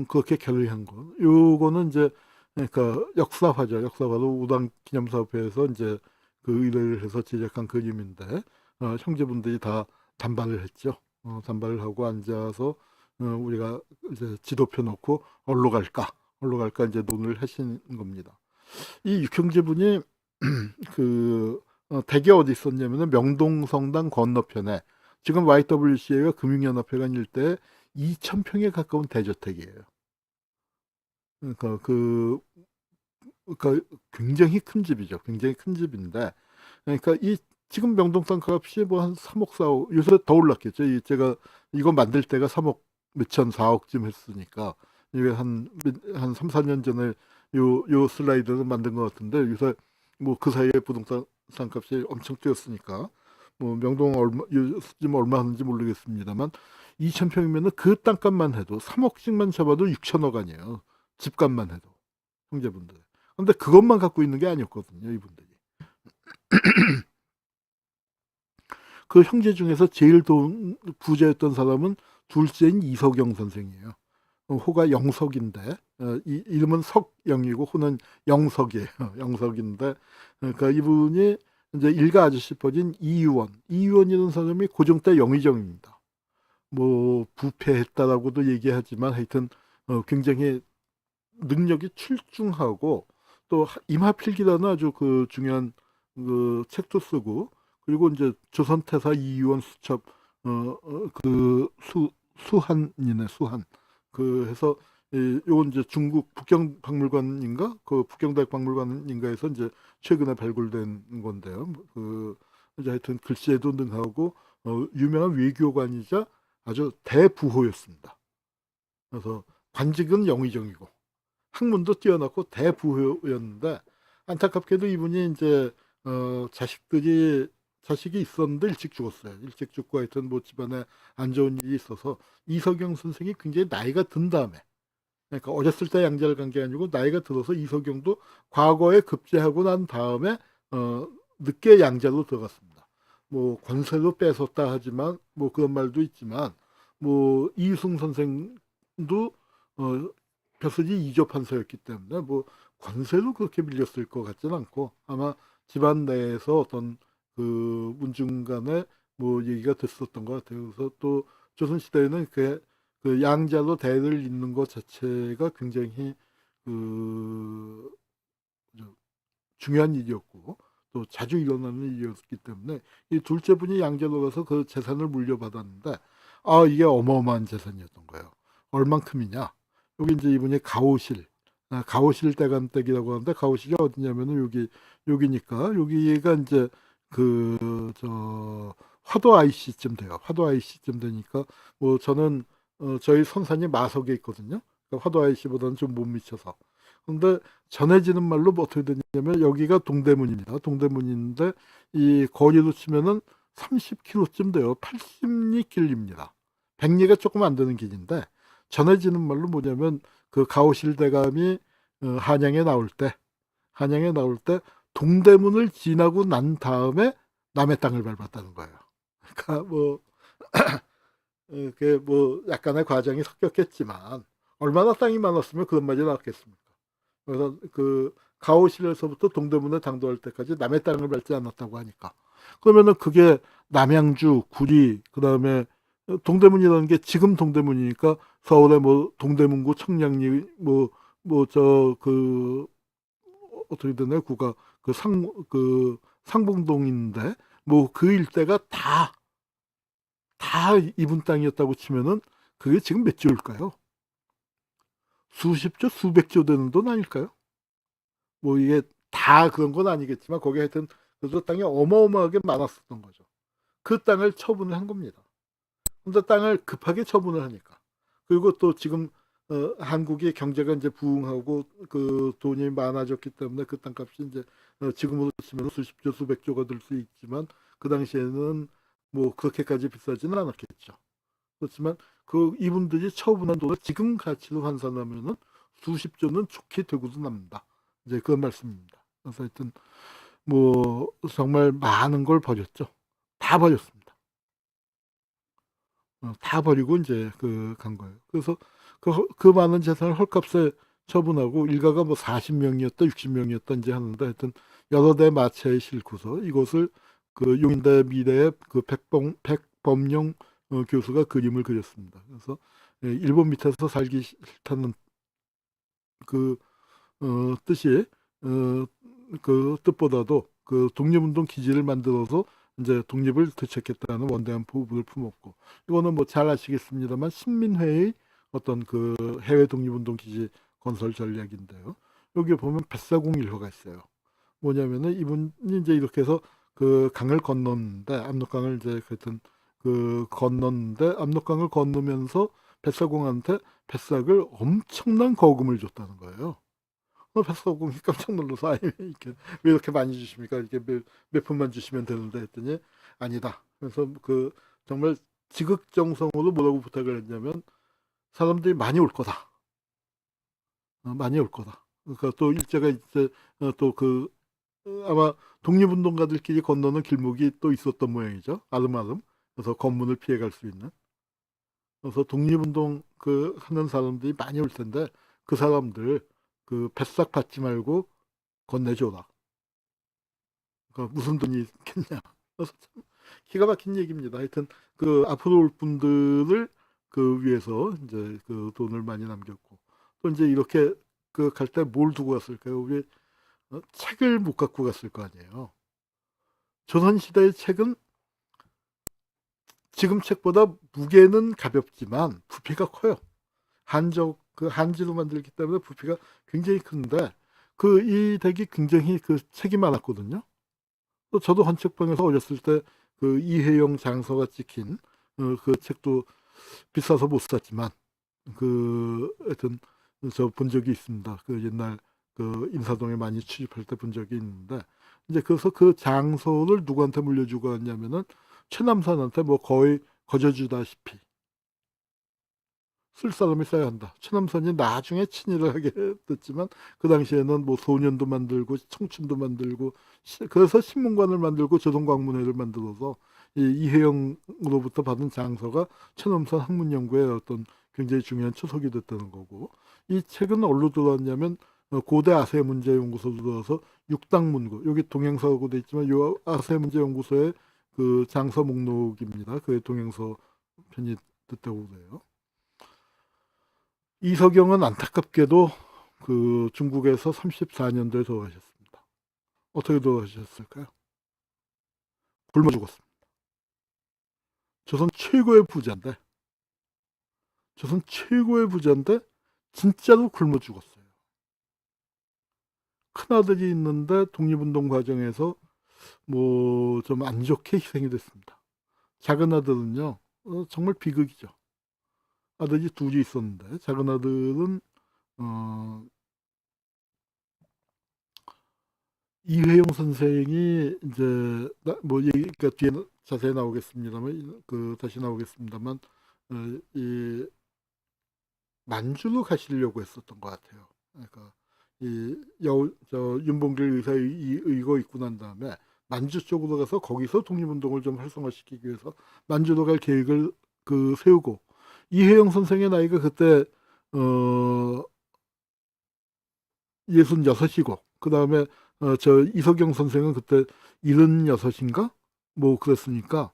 그렇게 결의한 거. 요거는 이제 그러니까 역사화죠. 역사화로 우당 기념사업회에서 이제 그 의뢰를 해서 제작한 그림인데 형제분들이 다 단발을 했죠. 단발을 하고 앉아서 우리가 이제 지도표 놓고 어디로 갈까 이제 논의를 하신 겁니다. 이 육형제분이 그 댁이 어디 있었냐면은 명동성당 건너편에 지금 YWCA가 금융연합회가 일대 2,000평에 가까운 대저택이에요. 그러니까 그러니까 굉장히 큰 집이죠. 굉장히 큰 집인데 그러니까 이 지금 명동산 값이 뭐 한 3억 4억 요새 더 올랐겠죠. 제가 이거 만들 때가 3억 몇천 4억쯤 했으니까 이게 한 3, 4년 전에 요 슬라이드를 만든 것 같은데 요새 뭐 그 사이에 부동산 값이 엄청 뛰었으니까 뭐 명동 요즘 얼마 하는지 모르겠습니다만 2,000평이면은 그 땅값만 해도 3억씩만 잡아도 6천억 아니에요. 집값만 해도 형제분들. 근데 그것만 갖고 있는 게 아니었거든요, 이분들이. 그 형제 중에서 제일 부자였던 사람은 둘째인 이석영 선생이에요. 호가 영석인데 이름은 석영이고 호는 영석이에요. 영석인데 그러니까 이분이 이제 일가 아저씨 퍼진 이유원이라는 사람이 고종 때 영의정입니다. 뭐 부패했다라고도 얘기하지만 하여튼 굉장히 능력이 출중하고 또 임하필기라는 아주 그 중요한 그 책도 쓰고 그리고 이제 조선태사 이의원 수첩 그 수한이네 수한 그 해서 요건 이제 중국 북경박물관인가 그 북경대학 박물관인가에서 이제 최근에 발굴된 건데요. 그 이제 하여튼 글씨에도 능하고 유명한 외교관이자 아주 대부호였습니다. 그래서 관직은 영의정이고 학문도 뛰어났고 대부호였는데 안타깝게도 이분이 이제 자식이 있었는데 일찍 죽었어요. 일찍 죽고 하여튼 뭐 집안에 안 좋은 일이 있어서 이석영 선생이 굉장히 나이가 든 다음에 그러니까 어렸을 때 양자를 간 게 아니고 나이가 들어서 이석영도 과거에 급제하고 난 다음에 늦게 양자로 들어갔습니다. 뭐 권세도 뺏었다 하지만 뭐 그런 말도 있지만 뭐 이승 선생도 벼슬이 이조판서였기 때문에 뭐 권세로 그렇게 밀렸을 것 같지는 않고 아마 집안 내에서 어떤 그 문중간에 뭐 얘기가 됐었던 것 같아요. 그래서 또 조선시대에는 그 양자로 대를 잇는 것 자체가 굉장히 그 중요한 일이었고 또 자주 일어나는 일이었기 때문에 이 둘째 분이 양자로 가서 그 재산을 물려받았는데 이게 어마어마한 재산이었던 거예요. 얼만큼이냐? 여기 이제 이분이 가오실 대감댁이라고 하는데 가오실이 어디냐면은 여기니까 여기가 이제 그 저 화도 IC쯤 돼요. 화도 IC쯤 되니까 뭐 저는 저희 선산이 마석에 있거든요. 그러니까 화도 IC보다는 좀 못 미쳐서. 근데 전해지는 말로 뭐 어떻게 되냐면 여기가 동대문입니다. 동대문인데 이 거리로 치면은 30km쯤 돼요. 80리 길입니다. 100리가 조금 안 되는 길인데 전해지는 말로 뭐냐면 그 가오실 대감이 한양에 나올 때 동대문을 지나고 난 다음에 남의 땅을 밟았다는 거예요. 그러니까 뭐 그게 뭐 약간의 과정이 섞였겠지만 얼마나 땅이 많았으면 그런 말이 나왔겠습니까? 그래서 그 가오실에서부터 동대문에 당도할 때까지 남의 땅을 밟지 않았다고 하니까 그러면은 그게 남양주, 구리, 그다음에 동대문이라는 게 지금 동대문이니까 서울에 뭐 동대문구, 청량리, 뭐 저 그 어떻게 되나요? 구가 그 상봉동인데 뭐 그 일대가 다 이분 땅이었다고 치면은 그게 지금 몇 조일까요? 수십 조, 수백 조 되는 돈 아닐까요? 뭐 이게 다 그런 건 아니겠지만 거기 하여튼 그래서 땅이 어마어마하게 많았었던 거죠. 그 땅을 처분을 한 겁니다. 근데 땅을 급하게 처분을 하니까 그리고 또 지금 한국의 경제가 이제 부흥하고 그 돈이 많아졌기 때문에 그 땅값이 이제 지금으로 치면 수십조 수백조가 될 수 있지만 그 당시에는 뭐 그렇게까지 비싸지는 않았겠죠. 그렇지만 그 이분들이 처분한 돈을 지금 가치로 환산하면은 수십조는 좋게 되고도 납니다. 이제 그런 말씀입니다. 그래서 하여튼 뭐 정말 많은 걸 버렸죠. 다 버렸습니다. 다 버리고 이제 간 거예요. 그래서 그 많은 재산을 헐값에 처분하고 일가가 뭐 40명이었다 60명이었다 이제 하는데 하여튼 여러 대 마차에 싣고서 이것을 그 용인대 미래의 그 백범용 교수가 그림을 그렸습니다. 그래서 일본 밑에서 살기 싫다는 그 뜻이 어, 그 뜻보다도 그 독립운동 기지를 만들어서 이제 독립을 되찾겠다는 원대한 포부를 품었고 이거는 뭐 잘 아시겠습니다만 신민회의 어떤 그 해외 독립운동 기지 건설 전략인데요. 여기 보면 뱃사공 일화가 있어요. 뭐냐면은 이분이 이제 이렇게 해서 그 강을 건넜는데 압록강을 이제 하여튼 그 건넜는데 압록강을 건너면서 뱃사공한테 뱃삭을 엄청난 거금을 줬다는 거예요. 뱃사공이 깜짝 놀라서 이렇게 왜 이렇게 많이 주십니까? 이렇게 몇 푼만 주시면 되는데 했더니 아니다. 그래서 그 정말 지극정성으로 뭐라고 부탁을 했냐면 사람들이 많이 올 거다. 많이 올 거다. 그러니까 또 일제가 이제 또그 아마 독립운동가들끼리 건너는 길목이 또 있었던 모양이죠. 아름아름. 그래서 검문을 피해갈 수 있는. 그래서 독립운동 하는 사람들이 많이 올 텐데 그 사람들 그 뱃삭 받지 말고 건네줘라. 그러니까 무슨 돈이 있겠냐. 그래서 참 기가 막힌 얘기입니다. 하여튼 그 앞으로 올 분들을 그 위해서 이제 그 돈을 많이 남겼고 또 이제 이렇게 그 갈 때 뭘 두고 갔을까요? 우리 책을 못 갖고 갔을 거 아니에요. 조선시대의 책은 지금 책보다 무게는 가볍지만 부피가 커요. 한지로 만들기 때문에 부피가 굉장히 큰데 이 덱이 굉장히 책이 많았거든요. 또 저도 헌책방에서 어렸을 때 이혜영 장서가 찍힌 그 책도 비싸서 못 샀지만 하여튼 저 본 적이 있습니다. 옛날 인사동에 많이 취집할 때 본 적이 있는데, 이제 그래서 그 장소를 누구한테 물려주고 왔냐면은 최남선한테 뭐 거의 거저주다시피 쓸 사람이 써야 한다. 최남선이 나중에 친일을 하게 됐지만 그 당시에는 뭐 소년도 만들고 청춘도 만들고 그래서 신문관을 만들고 조선광문회를 만들어서 이혜영으로부터 받은 장서가 최남선 학문연구의 어떤 굉장히 중요한 초석이 됐다는 거고, 이 책은 어디로 들어왔냐면 고대 아세문제연구소로 들어와서 육당문고, 여기 동행서라고 돼 있지만 이 아세문제연구소의 장서 목록입니다. 그의 동행서 편이 됐다고 그래요. 이석영은 안타깝게도 중국에서 34년도에 돌아가셨습니다. 어떻게 돌아가셨을까요? 굶어 죽었습니다. 조선 최고의 부자인데 진짜로 굶어 죽었어요. 큰아들이 있는데 독립운동 과정에서 뭐 좀 안 좋게 희생이 됐습니다. 작은 아들은요 정말 비극이죠. 아들이 둘이 있었는데 작은 아들은 이회용 선생이 이제 뭐 얘기가 뒤에 자세히 나오겠습니다만 다시 나오겠습니다만 이 만주로 가시려고 했었던 것 같아요. 그러니까 윤봉길 의사 의거 있고 난 다음에 만주 쪽으로 가서 거기서 독립운동을 좀 활성화시키기 위해서 만주로 갈 계획을 세우고, 이혜영 선생의 나이가 그때 66이고 그 다음에 저 이석영 선생은 그때 76인가 뭐 그랬으니까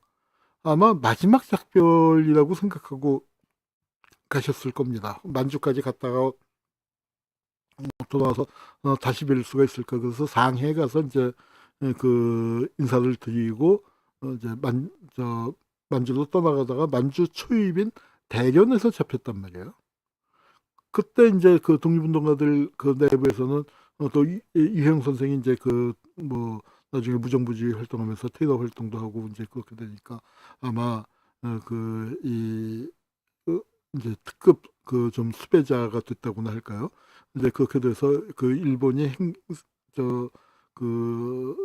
아마 마지막 작별이라고 생각하고 가셨을 겁니다. 만주까지 갔다가 돌아와서 다시 뵐 수가 있을까. 그래서 상해 가서 이제 인사를 드리고 이제 만주로 떠나가다가 만주 초입인 대련에서 잡혔단 말이에요. 그때 이제 독립운동가들 내부에서는 또 이혜영 선생이 이제 뭐 나중에 무정부주의 활동하면서 테러 활동도 하고 이제 그렇게 되니까 아마 이제 특급 좀 수배자가 됐다고나 할까요? 이제 그렇게 돼서 일본이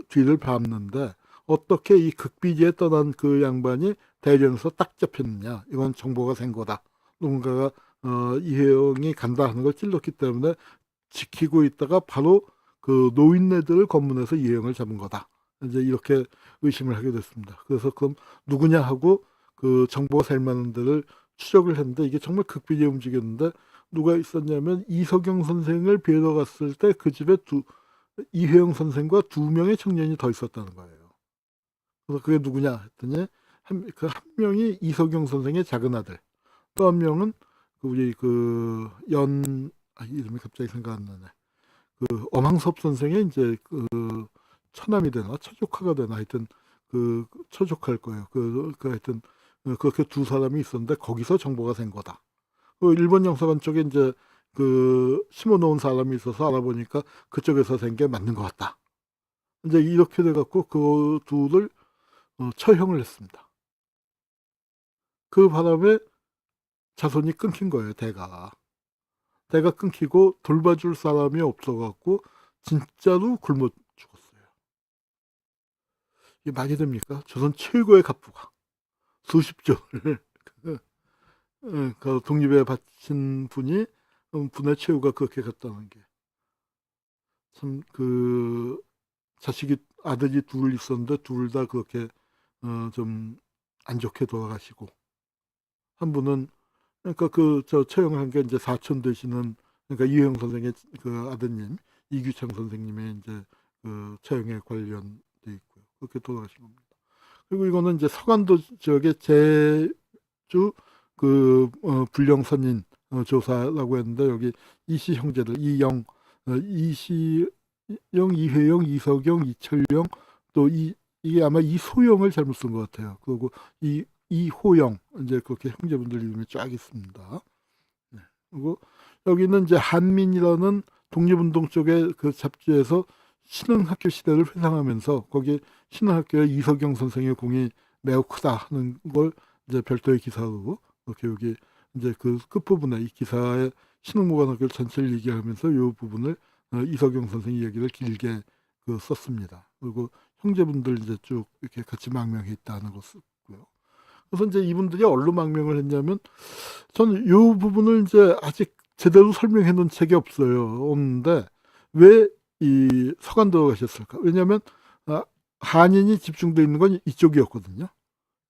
뒤를 밟는데 어떻게 이 극비지에 떠난 양반이 대련에서 딱 잡혔느냐, 이건 정보가 생 거다. 누군가가 이혜영이 간다 하는 걸 찔렀기 때문에 지키고 있다가 바로 노인네들을 검문해서 이혜영을 잡은 거다. 이제 이렇게 의심을 하게 됐습니다. 그래서 그럼 누구냐 하고 정보가 될 만한 데를 추적을 했는데 이게 정말 극비지에 움직였는데, 누가 있었냐면 이석영 선생을 뵈러 갔을 때 그 집에 이혜영 선생과 2명의 청년이 더 있었다는 거예요. 그래서 그게 누구냐 했더니 한 명이 이석영 선생의 작은 아들, 또 한 명은 우리 이름이 갑자기 생각 안 나네. 엄항섭 선생의 이제 처남이 되나 처조카가 되나 하여튼 처조카일 거예요. 하여튼 그렇게 두 사람이 있었는데 거기서 정보가 생 거다. 일본 영사관 쪽에 이제 심어놓은 사람이 있어서 알아보니까 그쪽에서 된 게 맞는 것 같다. 이제 이렇게 돼갖고 그 둘을 처형을 했습니다. 그 바람에 자손이 끊긴 거예요. 대가 끊기고 돌봐줄 사람이 없어갖고 진짜로 굶어 죽었어요. 이게 말이 됩니까? 조선 최고의 갑부가 수십조를 독립에 바친 분의 최후가 그렇게 갔다는 게 참 아들이 둘 있었는데 둘 다 그렇게 좀 안 좋게 돌아가시고, 한 분은 그러니까 처형한 게 이제 사촌 되시는, 그러니까 이혜영 선생의 아드님 이규창 선생님의 이제 처형에 관련돼 있고요. 그렇게 돌아가신 겁니다. 그리고 이거는 이제 서간도 지역의 제주 불령선인 조사라고 했는데, 여기 이씨 형제들 이시영, 이혜영, 이석영, 이철영, 또 이게 아마 이소영을 잘못 쓴 것 같아요. 그리고 이호영 이제 그렇게 형제분들 이름이 쫙 있습니다. 네. 그리고 여기는 이제 한민이라는 독립운동 쪽의 그 잡지에서 신흥학교 시대를 회상하면서 거기에 신흥학교에 이석영 선생의 공이 매우 크다 하는 걸 이제 별도의 기사로 이렇게 여기 이제 그 끝부분에 이 기사에 신흥무관학교 전체를 얘기하면서 이 부분을 이석영 선생 이야기를 길게 그 썼습니다. 그리고 형제분들 이제 쭉 이렇게 같이 망명했다는 것을 고요. 그래서 이제 이분들이 얼로 망명을 했냐면 저는 이 부분을 이제 아직 제대로 설명해 놓은 책이 없는데 왜 이 서간도로 가셨을까? 왜냐하면 한인이 집중되어 있는 건 이쪽이었거든요.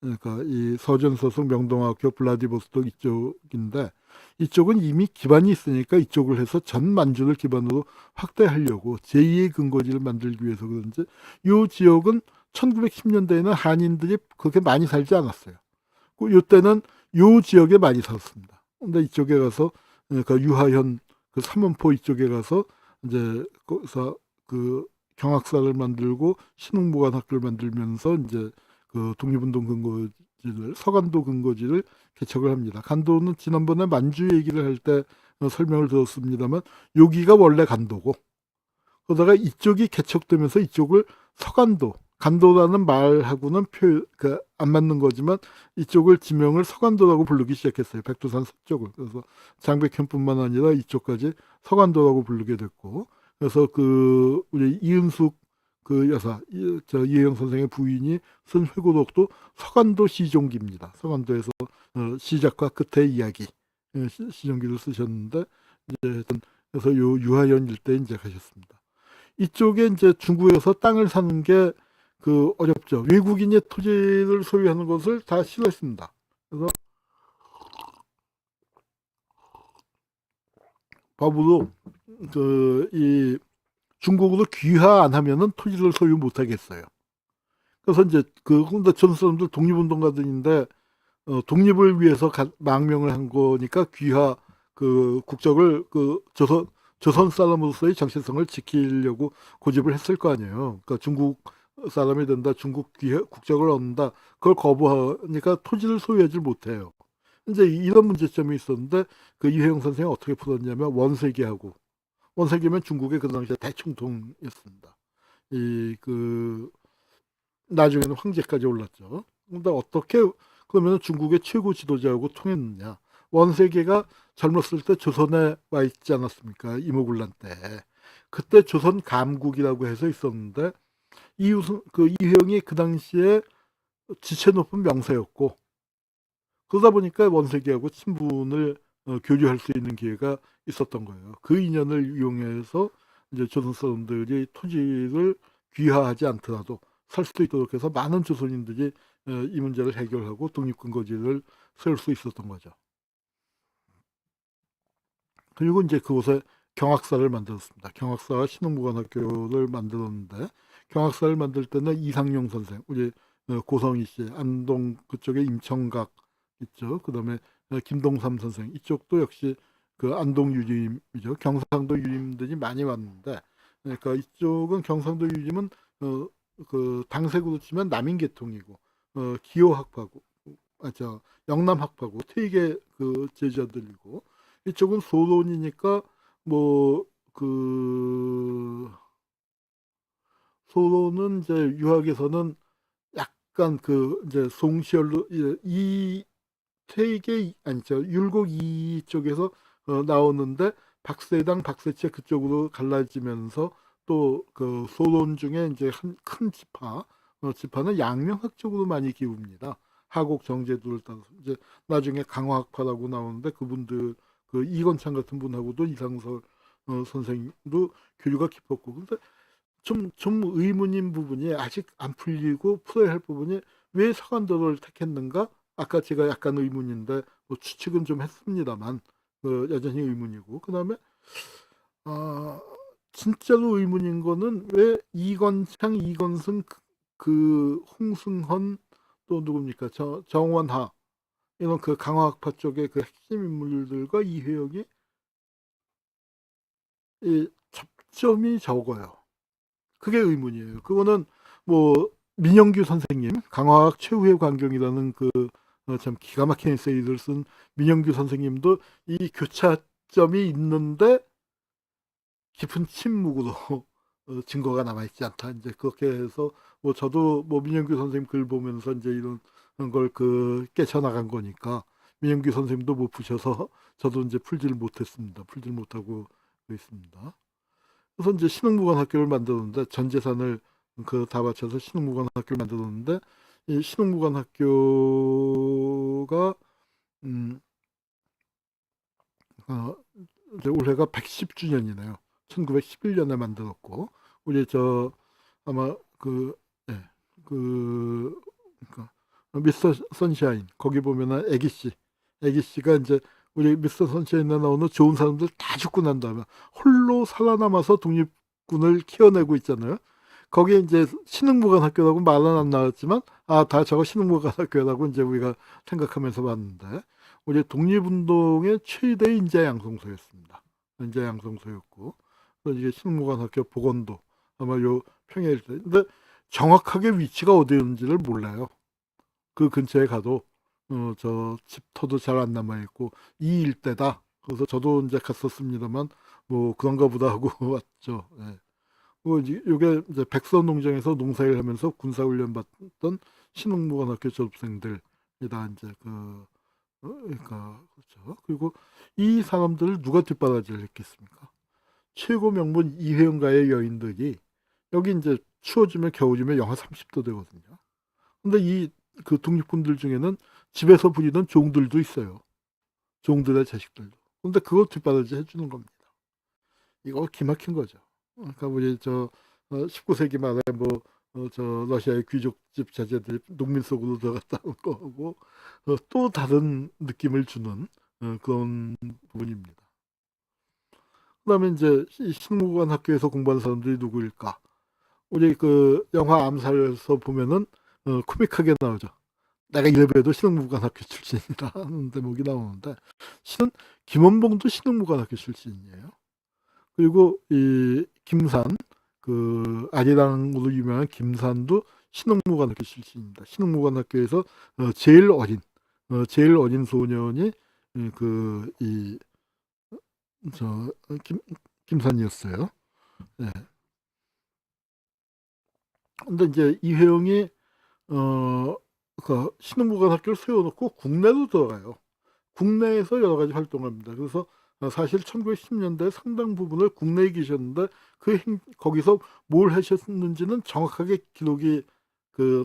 그러니까 이 서전서속 명동학교 블라디보스톡 이쪽인데 이쪽은 이미 기반이 있으니까 이쪽을 해서 전 만주를 기반으로 확대하려고 제2의 근거지를 만들기 위해서 그런지 이 지역은 1910년대에는 한인들이 그렇게 많이 살지 않았어요. 이때는 이 지역에 많이 살았습니다. 근데 이쪽에 가서 그러니까 유하현 그 삼원포 이쪽에 가서 이제 거기서 그 경학사를 만들고 신흥무관학교를 만들면서 이제 그 독립운동 근거지를 서간도 근거지를 개척을 합니다. 간도는 지난번에 만주 얘기를 할 때 설명을 들었습니다만 여기가 원래 간도고 그러다가 이쪽이 개척되면서 이쪽을 서간도 간도라는 말하고는 안 맞는 거지만 이쪽을 지명을 서간도라고 부르기 시작했어요. 백두산 서쪽을. 그래서 장백현뿐만 아니라 이쪽까지 서간도라고 부르게 됐고 그래서 그 우리 이은숙 그 여사 이혜영 선생의 부인이 쓴 회고록도 서간도 시종기입니다. 서간도에서 시작과 끝의 이야기 시종기를 쓰셨는데 이제 그래서 요 유하연 일대 이제 가셨습니다. 이쪽에 이제 중국에서 땅을 사는 게 그 어렵죠. 외국인의 토지를 소유하는 것을 다 싫어했습니다. 그래서 법으로 그 이 중국으로 귀화 안 하면은 토지를 소유 못 하겠어요. 그래서 이제 그 근데 전 사람들 독립운동가들인데 독립을 위해서 망명을 한 거니까 귀화 그 국적을 그 조선 사람으로서의 정체성을 지키려고 고집을 했을 거 아니에요. 그러니까 중국 사람이 된다, 중국 국적을 얻는다, 그걸 거부하니까 토지를 소유하지 못해요. 이제 이런 문제점이 있었는데 그 이회영 선생이 어떻게 풀었냐면 원세계면 중국의 그 당시에 대총통이었습니다. 이 그 나중에는 황제까지 올랐죠. 근데 어떻게 그러면 중국의 최고 지도자하고 통했느냐? 원세계가 젊었을 때 조선에 와 있지 않았습니까? 이모군란 때. 그때 조선 감국이라고 해서 있었는데 그 이회영이 그 당시에 지체 높은 명사였고 그러다 보니까 원세계하고 친분을 교류할 수 있는 기회가 있었던 거예요. 그 인연을 이용해서 이제 조선 사람들이 토지를 귀화하지 않더라도 살 수도 있도록 해서 많은 조선인들이 이 문제를 해결하고 독립근거지를 세울 수 있었던 거죠. 그리고 이제 그곳에 경학사를 만들었습니다. 경학사와 신흥무관학교를 만들었는데 경학사를 만들 때는 이상용 선생, 우리 고성희 씨, 안동 그쪽에 임청각 있죠. 그다음에 김동삼 선생 이쪽도 역시 그 안동 유림이죠. 경상도 유림들이 많이 왔는데 그러니까 이쪽은 경상도 유림은 그 당색으로 치면 남인계통이고 기호학파고 저 영남학파고 퇴계 그 제자들이고 이쪽은 소론이니까 뭐 그 소론은 이제 유학에서는 약간 그 이제 송시열로 이 퇴계 아니죠 율곡 이쪽에서 나오는데 박세당 박세체 그쪽으로 갈라지면서 또 그 소론 중에 이제 한 큰 지파는 양명학 쪽으로 많이 기웁니다. 하곡 정제도를 따라서 이제 나중에 강화학파라고 나오는데 그분들 그 이건창 같은 분하고도 이상설 선생도 교류가 깊었고 근데 좀 의문인 부분이 아직 안 풀리고 풀어야 할 부분이 왜 서간도를 택했는가? 아까 제가 약간 의문인데 뭐 추측은 좀 했습니다만 여전히 의문이고 그다음에 아 진짜로 의문인 거는 왜 이건창, 이건승, 그 홍승헌 또 누굽니까? 정원하 이런 그 강화학파 쪽의 그 핵심 인물들과 이회영이 이 접점이 적어요. 그게 의문이에요. 그거는 뭐 민영규 선생님, 강화학 최후의 광경이라는 참 기가 막힌 에세이를 쓴 민영규 선생님도 이 교차점이 있는데 깊은 침묵으로 증거가 남아있지 않다. 이제 그렇게 해서 뭐 저도 뭐 민영규 선생님 글 보면서 이제 이런 걸 깨쳐나간 거니까 민영규 선생님도 못 푸셔서 저도 이제 풀지를 못했습니다. 풀지를 못하고 있습니다. 그래서 이제 신흥무관학교를 만들었는데 전 재산을 다 바쳐서 신흥무관학교를 만들었는데 이 신흥무관학교가 이제 올해가 110주년이네요. 1911년에 만들었고 우리 아마 예, 그러니까 미스터 선샤인 거기 보면은 애기씨가 이제 우리 미스터 선샤인에 나오는 좋은 사람들 다 죽고 난 다음에 홀로 살아남아서 독립군을 키워내고 있잖아요. 거기에 이제 신흥무관학교라고 말은 안 나왔지만 다 저거 신흥무관학교라고 이제 우리가 생각하면서 봤는데 우리 독립운동의 최대 인재 양성소였습니다. 인재 양성소였고 이게 신흥무관학교 복원도 아마 요 평야일 때 근데 정확하게 위치가 어디였는지를 몰라요. 그 근처에 가도 저 집터도 잘 안 남아 있고 이 일대다. 그래서 저도 이제 갔었습니다만 뭐 그런가 보다 하고 왔죠. 예. 이게 이제 백선농장에서 농사일 하면서 군사훈련 받던 신흥무관학교 졸업생들이다 이제 그러니까 그렇죠. 그리고 이 사람들을 누가 뒷바라지를 했겠습니까? 최고 명문 이회영가의 여인들이 여기 이제 추워지면 겨울이면 영하 30도 되거든요. 근데 독립군들 중에는 집에서 부리던 종들도 있어요. 종들의 자식들도. 근데 그거 뒷바라지 해주는 겁니다. 이거 기막힌 거죠. 그러니까 우리 19세기 말에 러시아의 귀족집 자제들이 농민 속으로 들어갔다 올 거고 또 다른 느낌을 주는 그런 부분입니다. 그다음에 이제 이 신무관 학교에서 공부하는 사람들이 누구일까? 우리 영화 암살에서 보면은 코믹하게 나오죠. 내가 이래봬도 신흥무관학교 출신이라는 대목이 나오는데 실은 김원봉도 신흥무관학교 출신이에요. 그리고 이 김산 아리랑으로 유명한 김산도 신흥무관학교 출신입니다. 신흥무관학교에서 제일 어린 소년이 김산이었어요. 네. 근데 이제 이회영이 신흥무관학교를 세워놓고 국내로 들어가요. 국내에서 여러 가지 활동합니다. 그래서 사실 1910년대 상당 부분을 국내에 계셨는데 거기서 뭘 하셨는지는 정확하게 기록이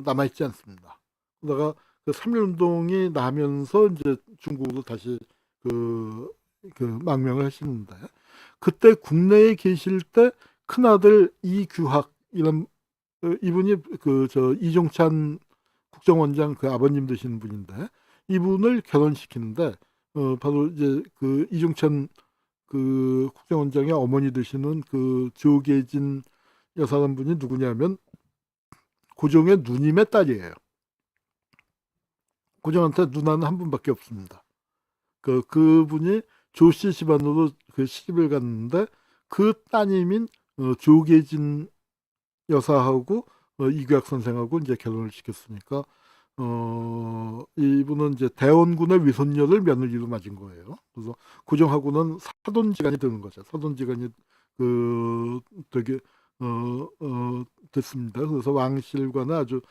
남아있지 않습니다. 그러다가 3.1운동이 나면서 이제 중국으로 다시 망명을 하시는데 그때 국내에 계실 때 큰아들 이규학 이분이 이종찬 국정원장 아버님 되시는 분인데 이분을 결혼시키는데 바로 이제 이종찬 국정원장의 어머니 되시는 조계진 여사란 분이 누구냐면 고종의 누님의 딸이에요. 고종한테 누나는 한 분밖에 없습니다. 그분이 조씨 집안으로 시집을 갔는데 그 따님인 조계진 여사하고 이규학 선생하고 이제 결혼을 시켰으니까 이분은 이제 대원군의 위손녀를 며느리로 맞은 거예요. 그래서 고종하고는 사돈지간이 되는 거죠. 사돈지간이 되게 됐습니다. 그래서 왕실과는 아주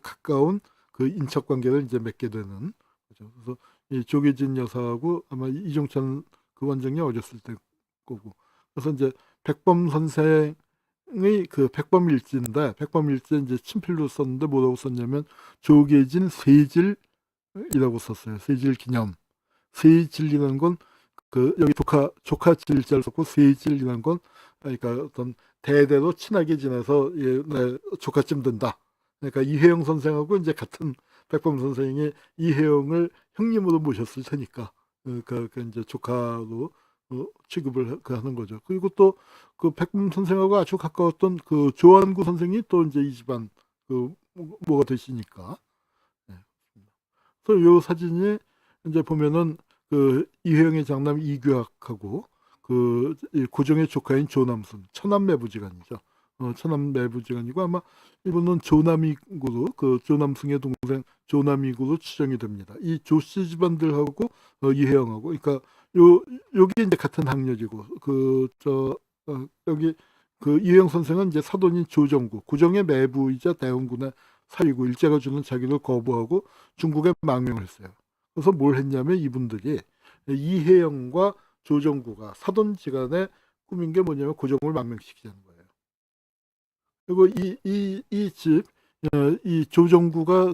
가까운 인척 관계를 이제 맺게 되는 거죠. 그래서 이 조계진 여사하고 아마 이종찬 원장이 어렸을 때 거고. 그래서 이제 백범 선생의 백범일지인데 백범일지 이제 친필로 썼는데 뭐라고 썼냐면 조계진 세질이라고 썼어요. 세질 기념. 세질이라는 건 여기 조카 질자를 썼고 세질이라는 건 그러니까 어떤 대대로 친하게 지내서 내 조카쯤 된다. 그러니까 이회영 선생하고 이제 같은 백범 선생이 이회영을 형님으로 모셨을 테니까 이제 조카로 취급을 하는 거죠. 그리고 또 백범 선생하고 아주 가까웠던 조한구 선생이 또 이제 이 집안 뭐가 되시니까. 네. 그래서 요 사진이 이제 보면은 이회영의 장남 이규학하고 고종의 조카인 조남순 천남매부지간이죠. 천안 매부지간이고 아마 이분은 조남이구로 그 조남승의 동생 조남이구로 추정이 됩니다. 이 조씨 집안들하고 이혜영하고 그러니까 요 여기 이제 같은 학년이고 여기 그 이혜영 선생은 이제 사돈인 조정구 고정의 매부이자 대원군의 사위고 일제가 주는 자기를 거부하고 중국에 망명을 했어요. 그래서 뭘 했냐면 이분들이 이혜영과 조정구가 사돈지간에 꾸민 게 뭐냐면 고종을 망명시키자는 거예요. 그리고 이 조정구가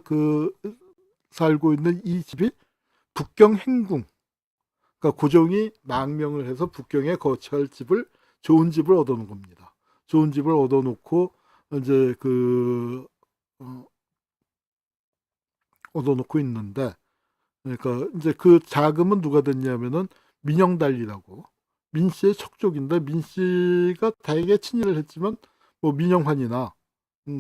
살고 있는 이 집이 북경 행궁, 그러니까 고종이 망명을 해서 북경에 거처할 좋은 집을 얻어놓은 겁니다. 좋은 집을 얻어놓고 이제 얻어놓고 있는데, 그러니까 이제 그 자금은 누가 됐냐면은 민영달리라고 민씨의 척족인데 민씨가 다에게 친일을 했지만 뭐 민영환이나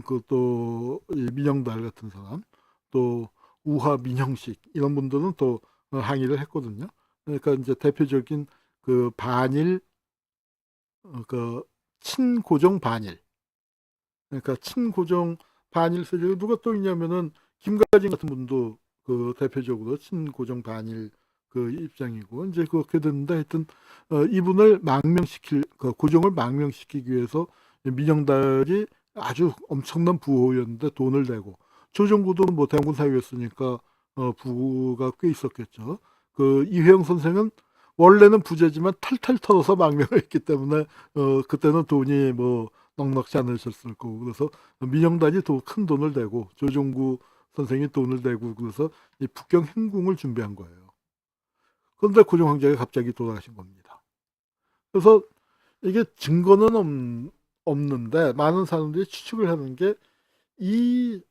그또 민영달 같은 사람 또 우화 민형식 이런 분들은 또 항의를 했거든요. 그러니까 이제 대표적인 그 반일 그 친고종 반일 그러니까 친고종 반일 세력이 누가 또 있냐면은 김가진 같은 분도 그 대표적으로 친고종 반일 그 입장이고 이제 그렇게 됐는데 하여튼 이분을 고종을 망명시키기 위해서 민영달이 아주 엄청난 부호였는데 돈을 내고 조정구도 뭐 대원군 사위였으니까 부가 꽤 있었겠죠. 그 이회영 선생은 원래는 부자지만 탈탈 털어서 망명을 했기 때문에 그때는 돈이 뭐 넉넉지 않으셨을 거고 그래서 민영단이 큰 돈을 내고 조정구 선생이 돈을 내고 그래서 이 북경 행궁을 준비한 거예요. 그런데 고종 황제가 갑자기 돌아가신 겁니다. 그래서 이게 증거는 없는데 많은 사람들이 추측을 하는 게 이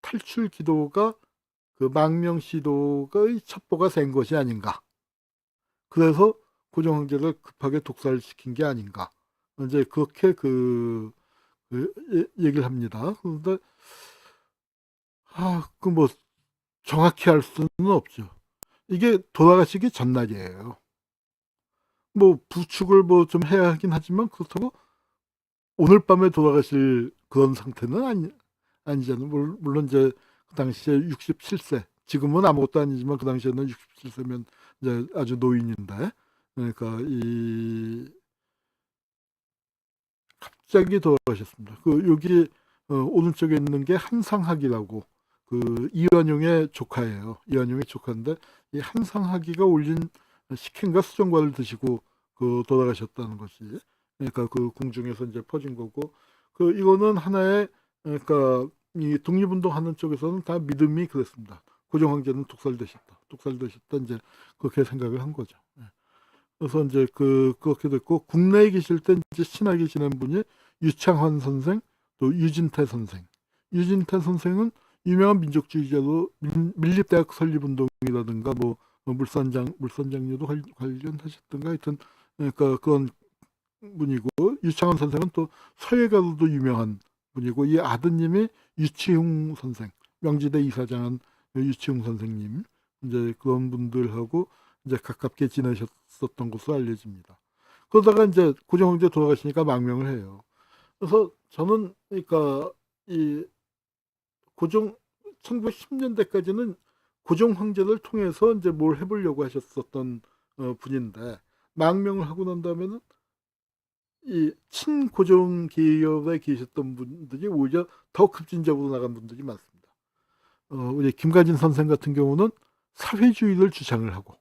탈출 기도가 그 망명 시도의 첩보가 된 것이 아닌가. 그래서 고종 황제를 급하게 독살시킨 게 아닌가. 이제 그렇게 얘기를 합니다. 그런데 그 뭐 정확히 할 수는 없죠. 이게 돌아가시기 전날이에요. 뭐 부축을 뭐 좀 해야 하긴 하지만 그렇다고 오늘 밤에 돌아가실 그런 상태는 아니잖아요. 물론 이제 그 당시에 67세, 지금은 아무것도 아니지만 그 당시에는 67세면 이제 아주 노인인데, 그러니까 갑자기 돌아가셨습니다. 여기 오른쪽에 있는 게 한상학이라고 그 이완용의 조카예요. 이완용의 조카인데 이 한상학이가 올린 식혜인가 수정과를 드시고 돌아가셨다는 것이 그러니까 그 궁중에서 이제 퍼진 거고 이거는 하나의 그러니까 이 독립운동하는 쪽에서는 다 믿음이 그랬습니다. 고종 황제는 독살되셨다 이제 그렇게 생각을 한 거죠. 그래서 이제 그렇게 됐고 국내에 계실 때 이제 친하게 지낸 분이 유창환 선생 또 유진태 선생. 유진태 선생은 유명한 민족주의자로 밀립대학 설립운동이라든가 뭐 물선장류도 관련하셨던가 하여튼 그러니까 그런 분이고 유창환 선생은 또 서예가로도 유명한 분이고 이 아드님이 유치흥 선생 명지대 이사장한 유치흥 선생님 이제 그런 분들하고 이제 가깝게 지내셨었던 것으로 알려집니다. 그러다가 이제 고종 황제 돌아가시니까 망명을 해요. 그래서 저는 그러니까 이 고종 1910년대까지는 고종 황제를 통해서 이제 뭘 해보려고 하셨었던 분인데 망명을 하고 난 다음에는 이 친고종 기업에 계셨던 분들이 오히려 더 급진적으로 나간 분들이 많습니다. 우리 김가진 선생 같은 경우는 사회주의를 주장을 하고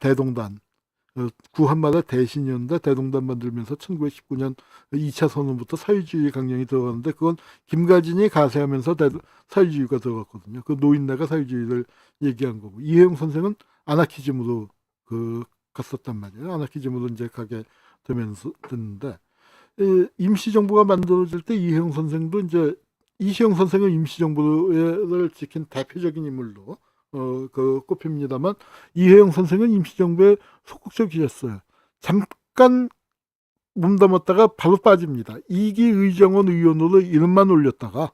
대동단 구한마다 대신이었는데 대동단 만들면서 1919년 2차 선언부터 사회주의 강령이 들어갔는데 그건 김가진이 가세하면서 사회주의가 들어갔거든요. 그 노인네가 사회주의를 얘기한 거고 이혜영 선생은 아나키즘으로 갔었단 말이에요. 아나키즘으로 이제 가게 되면서 됐는데 임시정부가 만들어질 때 이혜영 선생도 이제 이시영 선생은 임시정부를 지킨 대표적인 인물로 꼽힙니다만 이혜영 선생은 임시정부에 소극적이었어요. 잠깐 몸담았다가 바로 빠집니다. 이기의정원 의원으로 이름만 올렸다가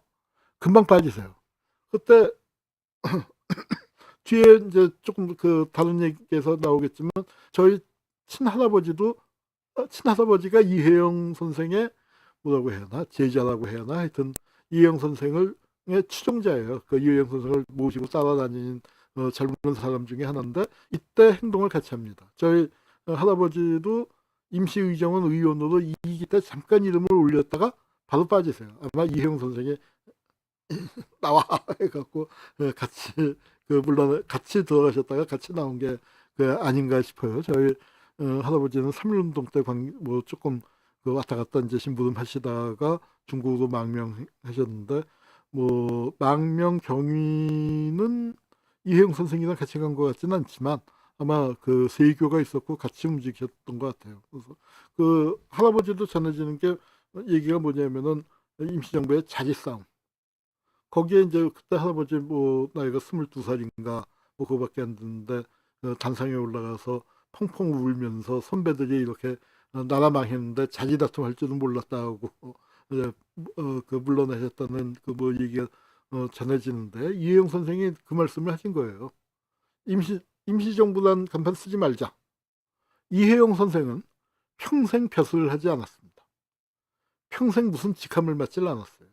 금방 빠지세요. 그때 뒤에 이제 조금 그 다른 얘기에서 나오겠지만 저희 친할아버지도 친할아버지가 이혜영 선생의 뭐라고 해야 하나 제자라고 해야 하나 하여튼 이혜영 선생을 의 추종자예요. 그 이혜영 선생을 모시고 따라다니는 젊은 사람 중에 하나인데 이때 행동을 같이 합니다. 저희 할아버지도 임시의정원 의원으로 2기 때 잠깐 이름을 올렸다가 바로 빠지세요. 아마 이혜영 선생이 나와 해갖고 같이 물론 같이 들어가셨다가 같이 나온 게 아닌가 싶어요. 저희 할아버지는 3.1운동 때 뭐 조금 왔다 갔다 이제 심부름 하시다가 중국으로 망명하셨는데 뭐 망명 경위는 이혜영 선생이랑 같이 간 것 같지는 않지만 아마 그 세교가 있었고 같이 움직였던 것 같아요. 그래서 그 할아버지도 전해지는 게 얘기가 뭐냐면은 임시정부의 자리싸움. 거기에 이제 그때 할아버지 뭐 나이가 22살인가 뭐 그거밖에 안 됐는데 단상에 올라가서 펑펑 울면서 선배들이 이렇게 나라 망했는데 자리 다툼 할 줄은 몰랐다고 그 물러나셨다는 그 뭐 얘기가 전해지는데 이혜영 선생이 그 말씀을 하신 거예요. 임시정부란 간판 쓰지 말자. 이혜영 선생은 평생 벼슬을 하지 않았습니다. 평생 무슨 직함을 맡질 않았어요.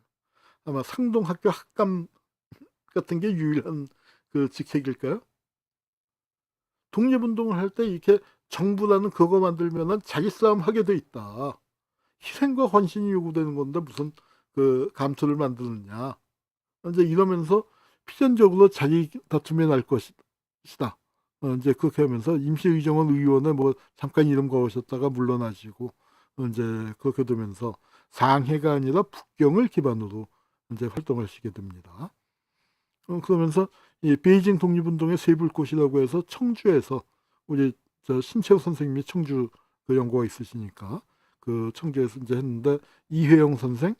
아마 상동학교 학감 같은 게 유일한 그 직책일까요? 독립운동을 할 때 이렇게 정부라는 그거 만들면은 자기 싸움 하게 돼 있다. 희생과 헌신이 요구되는 건데 무슨 그 감투를 만드느냐. 이제 이러면서 필연적으로 자기 다툼이 날 것이다. 이제 그렇게 하면서 임시의정원 의원에 뭐 잠깐 이름 거으셨다가 물러나시고 이제 그렇게 되면서 상해가 아니라 북경을 기반으로 이제 활동하시게 됩니다. 그러면서 이 베이징 독립운동의 쇠불꽃이라고 해서 청주에서 우리 저 신채호 선생님이 청주 그 연구가 있으시니까 그 청주에서 이제 했는데 이회영 선생,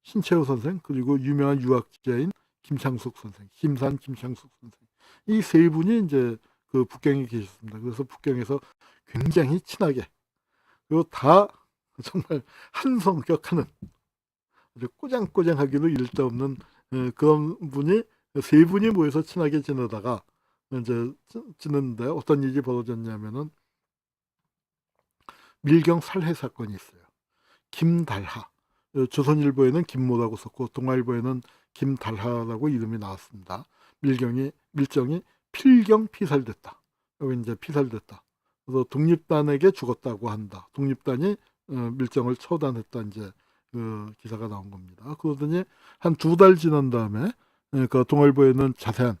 신채호 선생 그리고 유명한 유학자인 김창숙 선생, 김산 김창숙 선생 이 세 분이 이제 그 북경에 계셨습니다. 그래서 북경에서 굉장히 친하게 그리고 다 정말 한 성격하는 아주 꼬장꼬장하기도 일도 없는 그런 분이 세 분이 모여서 친하게 지내다가 이제 지냈는데 어떤 일이 벌어졌냐면은 밀경 살해 사건이 있어요. 김달하 조선일보에는 김모라고 썼고 동아일보에는 김달하라고 이름이 나왔습니다. 밀정이 필경 피살됐다. 여기 이제 피살됐다. 그래서 독립단에게 죽었다고 한다. 독립단이 밀정을 처단했다 이제 그 기사가 나온 겁니다. 그러더니 한 2달 지난 다음에 그 동아일보에는 자세한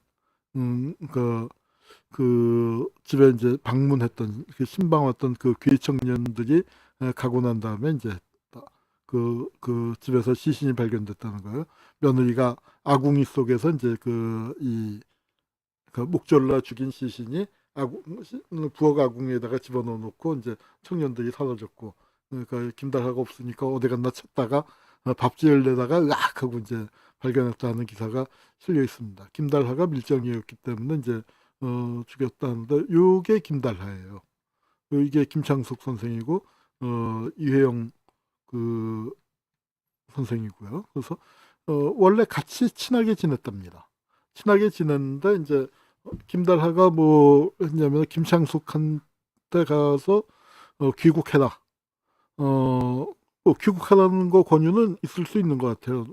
그 집에 이제 방문했던 그 신방 왔던 그 귀 청년들이 가고 난 다음에 이제 그 집에서 시신이 발견됐다는 거예요. 며느리가 아궁이 속에서 이제 그 목졸라 죽인 시신이 부엌 아궁이에다가 집어넣어 놓고 이제 청년들이 사라졌고 그러니까 김달하가 없으니까 어디 갔나 찾다가 밥지을내다가 으악 하고 이제 발견했다는 기사가 실려 있습니다. 김달하가 밀정이었기 때문에 이제 죽였다는데 요게 김달하예요. 이게 김창숙 선생이고 이회영 그 선생이고요. 그래서 원래 같이 친하게 지냈답니다. 친하게 지냈는데 이제 김달하가 뭐 했냐면 김창숙한테 가서 귀국해라. 귀국하라는 거 권유는 있을 수 있는 것 같아요.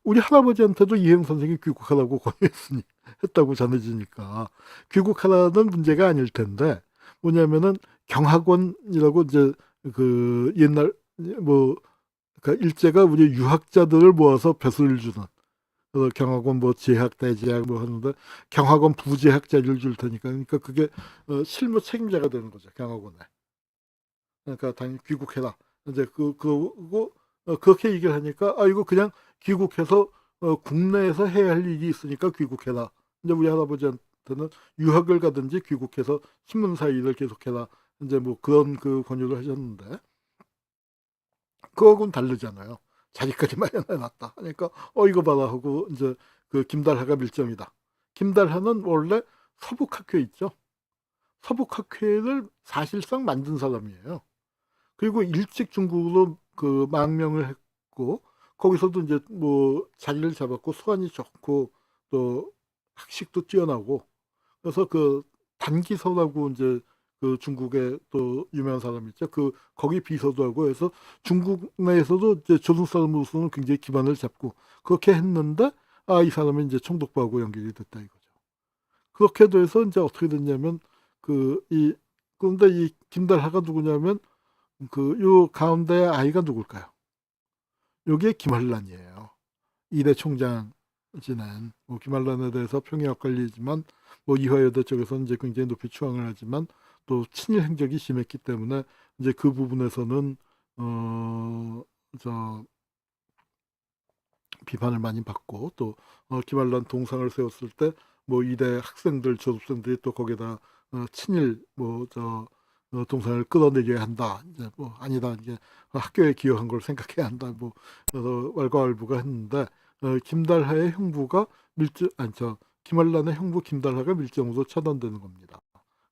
우리 할아버지한테도 이혜영 선생이 귀국하라고 권유했으니 했다고 전해지니까 귀국하라는 문제가 아닐 텐데 뭐냐면은 경학원이라고 이제 그 옛날 뭐 그러니까 일제가 우리 유학자들을 모아서 벼슬을 주는 그래서 경학원 뭐 재학 대재학 뭐 하는데 경학원 부재학 자리를 줄 테니까 그러니까 그게 실무 책임자가 되는 거죠 경학원에. 그러니까 당연히 귀국해라. 이제 그거 그렇게 얘기를 하니까 아 이거 그냥 귀국해서 국내에서 해야 할 일이 있으니까 귀국해라. 이제 우리 할아버지한테는 유학을 가든지 귀국해서 신문사 일을 계속해라. 이제 뭐 그런 그 권유를 하셨는데 그거하고는 다르잖아요. 자기까지 마련해놨다. 그러니까 이거 봐라 하고 이제 그 김달하가 밀정이다. 김달하는 원래 서북학회 있죠. 서북학회를 사실상 만든 사람이에요. 그리고 일찍 중국으로 그 망명을 했고 거기서도 이제 뭐 자리를 잡았고 수완이 좋고 또 학식도 뛰어나고 그래서 그 단기서라고 이제 그 중국의 또 유명한 사람 있죠. 그 거기 비서도 하고 해서 중국 내에서도 이제 조선 사람으로서는 굉장히 기반을 잡고 그렇게 했는데 이 사람은 이제 총독부하고 연결이 됐다 이거죠. 그렇게 돼서 이제 어떻게 됐냐면 그런데 이 김달하가 누구냐면 그 요 가운데 아이가 누굴까요? 요게 김한란이에요. 이대 총장 지낸 뭐 김한란에 대해서 평이 엇갈리지만 뭐 이화여대 쪽에서는 이제 굉장히 높이 추앙을 하지만 또 친일 행적이 심했기 때문에 이제 그 부분에서는 저 비판을 많이 받고 또 김한란 동상을 세웠을 때 뭐 이대 학생들 졸업생들이 또 거기다 친일 동상을 끌어내려야 한다. 이제 뭐 아니다. 이게 학교에 기여한 걸 생각해야 한다. 뭐 그래서 왈가왈부가 했는데 김달하의 형부가 김한란의 형부 김달하가 밀정으로 처단되는 겁니다.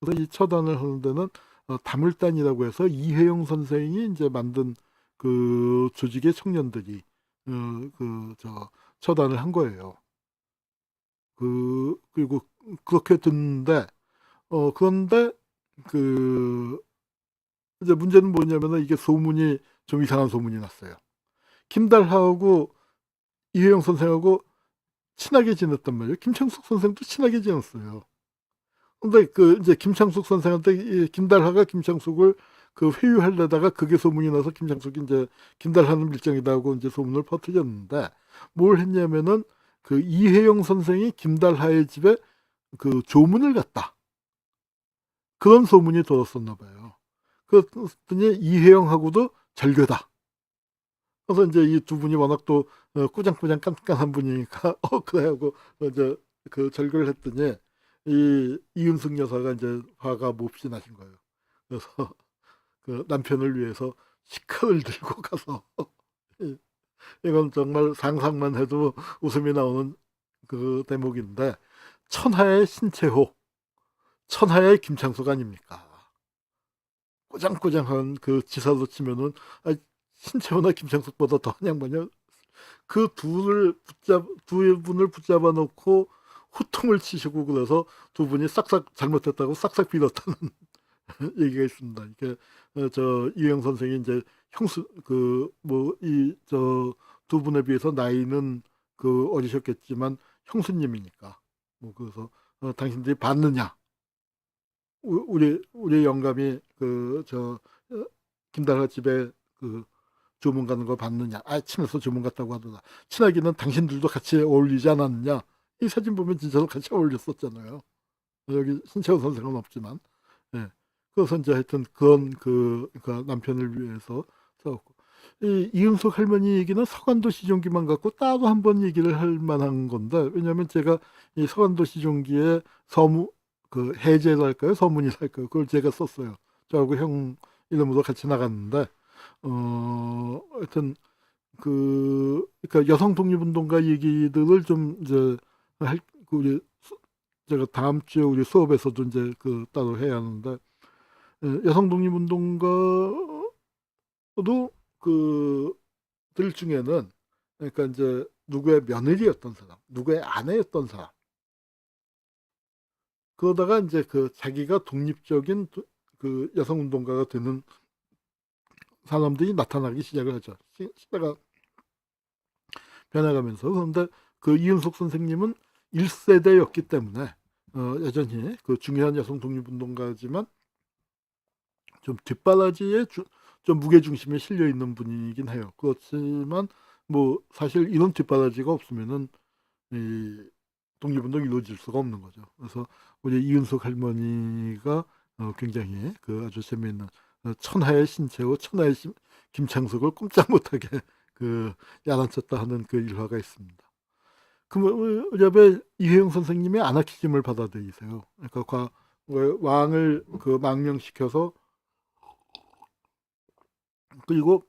그래서 이 처단을 하는 데는 다물단이라고 해서 이회용 선생이 이제 만든 그 조직의 청년들이 처단을 한 거예요. 그리고 그렇게 됐는데 그런데 그 이제 문제는 뭐냐면은 이게 소문이 좀 이상한 소문이 났어요. 김달하하고 이회영 선생하고 친하게 지냈단 말이에요. 김창숙 선생도 친하게 지냈어요. 근데 그 이제 김창숙 선생한테 이 김달하가 김창숙을 그 회유하려다가 그게 소문이 나서 김창숙이 이제 김달하는 밀정이다 하고 이제 소문을 퍼뜨렸는데 뭘 했냐면은 그 이혜영 선생이 김달하의 집에 그 조문을 갔다. 그런 소문이 돌았었나 봐요. 그랬더니 이혜영하고도 절교다. 그래서 이제 이 두 분이 워낙 또 꾸장꾸장 깐깐한 분이니까 그래 하고 이제 그 절교를 했더니 이 이윤숙 여사가 이제 화가 몹시 나신 거예요. 그래서 그 남편을 위해서 식칼을 들고 가서 이건 정말 상상만 해도 웃음이 나오는 그 대목인데 천하의 신채호, 천하의 김창숙 아닙니까? 꼬장꼬장한 그 지사로 치면은 신채호나 김창숙보다 더한 양반이요. 그 두 분을 붙잡아 놓고 호통을 치시고 그래서 두 분이 싹싹 잘못했다고 싹싹 빌었다는 얘기가 있습니다. 이게 저 이영 선생이 이제 형수 그 뭐 이 저 두 분에 비해서 나이는 그 어리셨겠지만 형수님이니까 뭐 그래서 당신들이 받느냐 우리 영감이 김달하 집에 그 조문 가는 거 봤느냐? 친해서 조문 갔다고 하더라. 친하기는 당신들도 같이 어울리지 않았느냐? 이 사진 보면 진짜로 같이 어울렸었잖아요. 여기 신채호 선생은 없지만, 예. 그래서 이제 하여튼 그러니까 남편을 위해서 싸웠고. 이 이은숙 할머니 얘기는 서간도 시종기만 갖고 따로 한번 얘기를 할 만한 건데, 왜냐하면 제가 이 서간도 시종기에 그 해제랄까요? 서문이랄까요? 그걸 제가 썼어요. 저하고 형 이름으로 같이 나갔는데, 하여튼 그러니까 여성 독립운동가 얘기들을 좀 이제 우리 제가 다음 주에 우리 수업에서도 이제 따로 해야 하는데 여성 독립운동가도 그들 중에는 그러니까 이제 누구의 며느리였던 사람, 누구의 아내였던 사람 그러다가 이제 자기가 독립적인 그 여성 운동가가 되는 사람들이 나타나기 시작을 하죠. 시대가 변해가면서. 그런데 그 이윤석 선생님은 1세대였기 때문에 여전히 그 중요한 여성 독립운동가지만 좀 뒷바라지에 좀 무게중심에 실려 있는 분이긴 해요. 그렇지만 뭐 사실 이런 뒷바라지가 없으면은 이 독립운동이 이루어질 수가 없는 거죠. 그래서 우리 이윤석 할머니가 굉장히 아주 재미있는 천하의 신채호, 천하의 김창석을 꼼짝 못하게 야단쳤다 하는 그 일화가 있습니다. 무렵에 이회영 선생님이 아나키즘을 받아들이세요. 그러니까 왕을 망명시켜서 그리고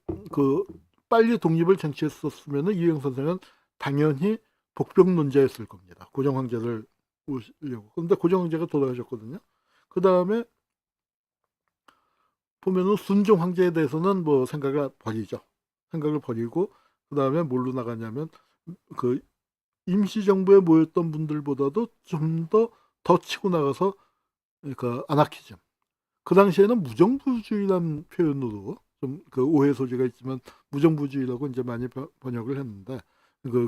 빨리 독립을 쟁취했었으면 이회영 선생은 당연히 복병론자였을 겁니다. 고종 황제를 모시려고. 그런데 고종 황제가 돌아가셨거든요. 그 다음에 보면은 순종 황제에 대해서는 뭐 생각을 버리고 그 다음에 뭘로 나가냐면 임시정부에 모였던 분들보다도 좀 더 더 치고 나가서 그러니까 아나키즘. 그 당시에는 무정부주의라는 표현으로 좀 그 오해 소지가 있지만 무정부주의라고 이제 많이 번역을 했는데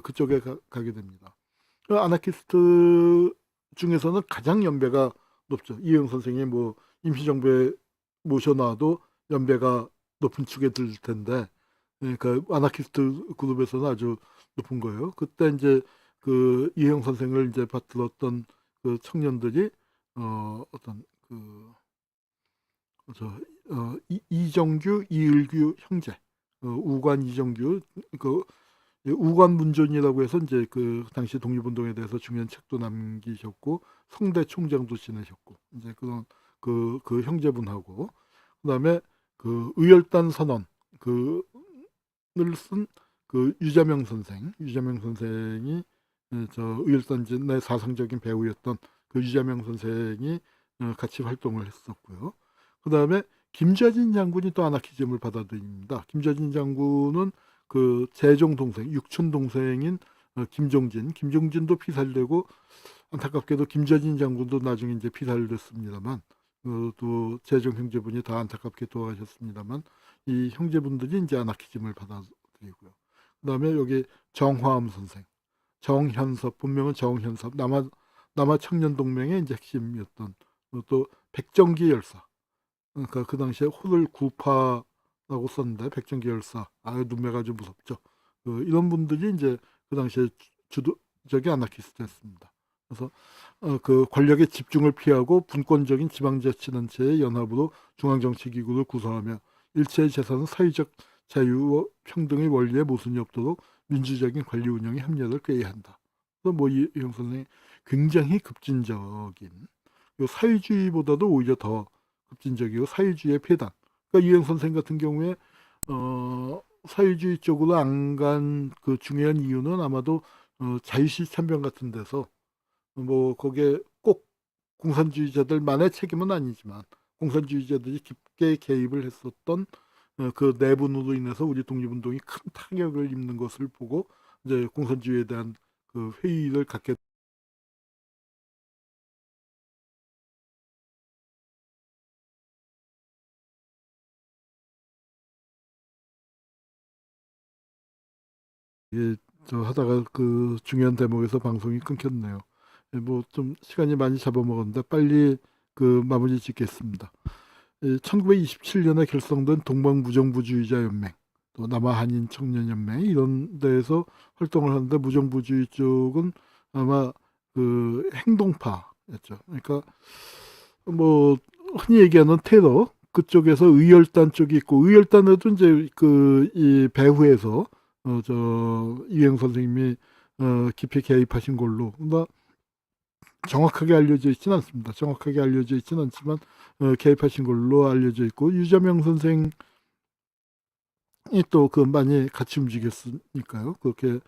그쪽에 가게 됩니다. 그 아나키스트 중에서는 가장 연배가 높죠. 이혜영 선생이 뭐 임시정부에 모셔놔도 연배가 높은 축에 들 텐데, 그러니까 아나키스트 그룹에서는 아주 높은 거예요. 그때 이제 그 이혜영 선생을 이제 받들었던 그 청년들이 어떤 이정규, 이을규 형제, 우관 이정규, 그 우관 문존이라고 해서 이제 그 당시 독립운동에 대해서 중요한 책도 남기셨고 성대 총장도 지내셨고 이제 그런 그 형제분하고 그다음에 그 의열단 선언 그를 쓴 그 유자명 선생이 저 의열단진의 사상적인 배우였던 그 유자명 선생이 같이 활동을 했었고요. 그다음에 김좌진 장군이 또 아나키즘을 받아들입니다. 김좌진 장군은 그 재종 동생, 육촌 동생인 김종진도 피살되고 안타깝게도 김좌진 장군도 나중에 이제 피살됐습니다만 또 재종 형제분이 다 안타깝게 돌아가셨습니다만 이 형제분들이 이제 아나키즘을 받아들이고요. 그다음에 여기 정화암 선생, 정현섭 본명은 정현섭 남아 청년동맹의 이제 핵심이었던 또 백정기 열사. 그러니까 그 당시에 호를 구파라고 썼는데 백정기 열사 눈매가 아주 무섭죠. 이런 분들이 이제 그 당시에 주도적인 아나키스트였습니다. 그래서 그 권력의 집중을 피하고 분권적인 지방자치단체의 연합으로 중앙정치기구를 구성하며 일체의 재산은 사회적 자유와 평등의 원리에 모순이 없도록 민주적인 관리 운영에 합력을 꾀해야 한다. 그래서 뭐 이형 선생이 굉장히 급진적인 사회주의보다도 오히려 더 급진적이고 사회주의의 폐단. 그러니까 이행 선생 같은 경우에 사회주의 쪽으로 안 간 그 중요한 이유는 아마도 자유시 참변 같은 데서 뭐 거기에 꼭 공산주의자들만의 책임은 아니지만 공산주의자들이 깊게 개입을 했었던 그 내분으로 인해서 우리 독립운동이 큰 타격을 입는 것을 보고 이제 공산주의에 대한 그 회의를 갖게 예, 저 하다가 그 중요한 대목에서 방송이 끊겼네요. 예, 뭐좀 시간이 많이 잡아먹었는데 빨리 그 마무리 짓겠습니다. 1927년에 결성된 동방무정부주의자 연맹, 또 남아한인 청년연맹 이런 데에서 활동을 하는데 무정부주의 쪽은 아마 그 행동파였죠. 그러니까 뭐 흔히 얘기하는 테러 그쪽에서 의열단 쪽이 있고 의열단에도 이제 그 이 배후에서 저 이행 선생님이 깊이 개입하신 걸로 뭐 정확하게 알려져 있지는 않습니다. 정확하게 알려져 있지는 않지만 개입하신 걸로 알려져 있고 유자명 선생이 또 그 많이 같이 움직였으니까요. 그렇게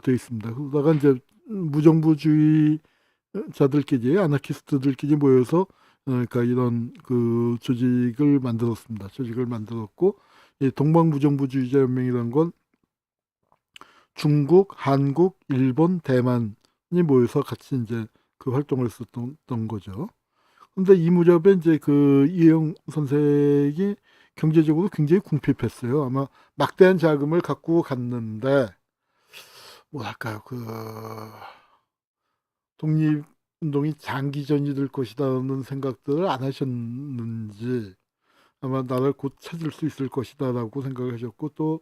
돼 있습니다. 그러다가 이제 무정부주의자들끼리 아나키스트들끼리 모여서 그러니까 이런 그 조직을 만들었습니다. 조직을 만들었고 이 동방무정부주의자 연맹이라는 건 중국, 한국, 일본, 대만이 모여서 같이 이제 그 활동을 했었던 거죠. 근데 이 무렵에 이제 그 이혜영 선생이 경제적으로 굉장히 궁핍했어요. 아마 막대한 자금을 갖고 갔는데 뭐랄까요 그 독립운동이 장기전이 될 것이다는 생각들을 안 하셨는지 아마 나를 곧 찾을 수 있을 것이다라고 생각을 하셨고 또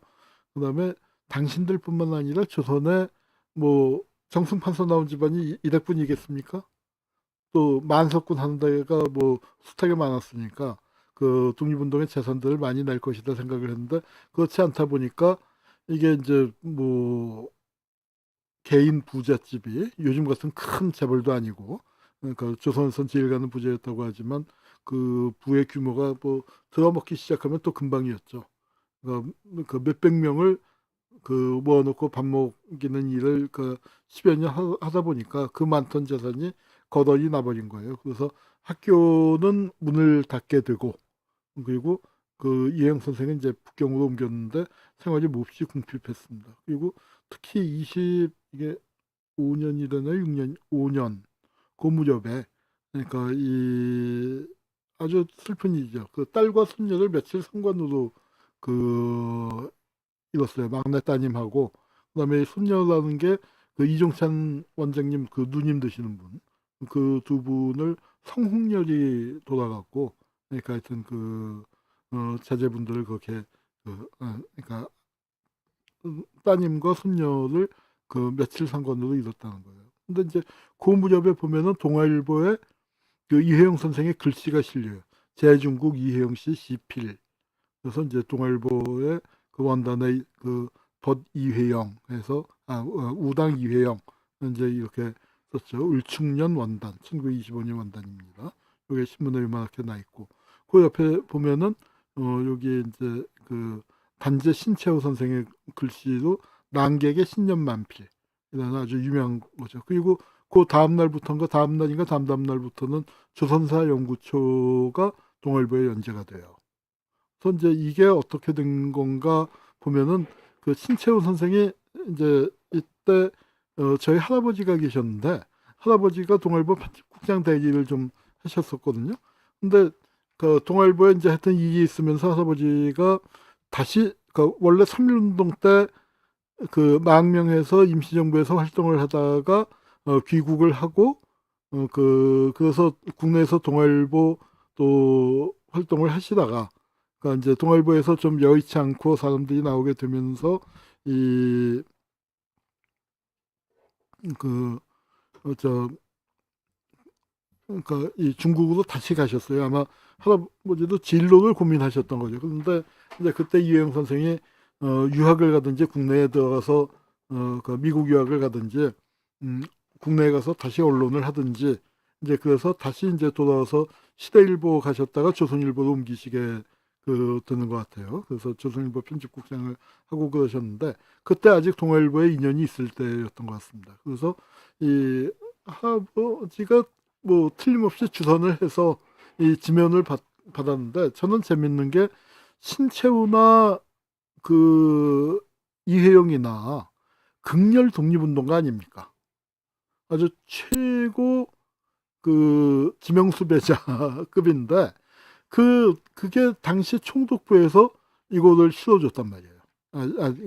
그다음에 당신들뿐만 아니라 조선에 뭐 정승판서 나온 집안이 이대꾼이겠습니까? 또 만석군 하는 데가 뭐 숱하게 많았으니까 그 독립운동의 재산들을 많이 낼 것이다 생각을 했는데 그렇지 않다 보니까 이게 이제 뭐 개인 부잣집이 요즘 같은 큰 재벌도 아니고 그러니까 조선선 제일 가는 부자였다고 하지만 그 부의 규모가 뭐 들어먹기 시작하면 또 금방이었죠. 그러니까 그 몇백 명을 그 모아놓고 밥 먹이는 일을 그 10여 년 하다 보니까 그 많던 재산이 거덜이 나버린 거예요. 그래서 학교는 문을 닫게 되고 그리고 그 이행 선생은 이제 북경으로 옮겼는데 생활이 몹시 궁핍했습니다. 그리고 특히 20 이게 5년이라나 6년 5년 그 무렵에 그러니까 이 아주 슬픈 일이죠. 그 딸과 손녀를 며칠 상관으로 그 이뤘어요. 막내 따님하고 그다음에 손녀라는 게 그 이종찬 원장님 그 누님 되시는 분, 그 두 분을 성홍렬이 돌아갔고, 그러니까 하여튼 그 자제분들을 그렇게 그러니까 따님과 손녀를 그 며칠 상관으로 잃었다는 거예요. 근데 이제 그 무렵에 보면은 동아일보에 그 이혜영 선생의 글씨가 실려요. 제중국 이혜영 씨 시필. 그래서 이제 동아일보에 그 원단의 그 벗 이회영 해서 우당 이회영 이제 이렇게 썼죠. 을충년 원단 1925년 원단입니다. 여기 신문에 이만하게 나 있고 그 옆에 보면은 여기 이제 그 단재 신채호 선생의 글씨로 난객의 신년만필 이런 아주 유명한 거죠. 그리고 그 다음 날부터인가 다음 날인가 다음 날부터는 조선사 연구초가 동아일보에 연재가 돼요. 그래서 이제 이게 어떻게 된 건가 보면은 그 신채호 선생이 이제 이때 저희 할아버지가 계셨는데 할아버지가 동아일보 편집국장 대리를 좀 하셨었거든요. 근데 그 동아일보에 이제 하여튼 일이 있으면서 할아버지가 다시 그 원래 3.1운동 때 그 망명해서 임시정부에서 활동을 하다가 귀국을 하고 그래서 국내에서 동아일보 또 활동을 하시다가 그러니까 이제 동아일보에서 좀 여의치 않고 사람들이 나오게 되면서 이 그 저 그러니까 이 중국으로 다시 가셨어요. 아마 할아버지도 진로를 고민하셨던 거죠. 그런데 이제 그때 이혜영 선생이 유학을 가든지 국내에 들어가서 그 미국 유학을 가든지 음, 국내에 가서 다시 언론을 하든지 이제 그래서 다시 이제 돌아와서 시대일보 가셨다가 조선일보로 옮기시게 되는 것 같아요. 그래서 조선일보 편집국장을 하고 그러셨는데 그때 아직 동아일보에 인연이 있을 때였던 것 같습니다. 그래서 이 할아버지가 뭐 틀림없이 주선을 해서 이 지면을 받았는데 저는 재밌는 게 신채우나 그 이혜영이나 극렬 독립운동가 아닙니까? 아주 최고 그 지명수배자급인데 그게 당시 총독부에서 이거를 실어줬단 말이에요.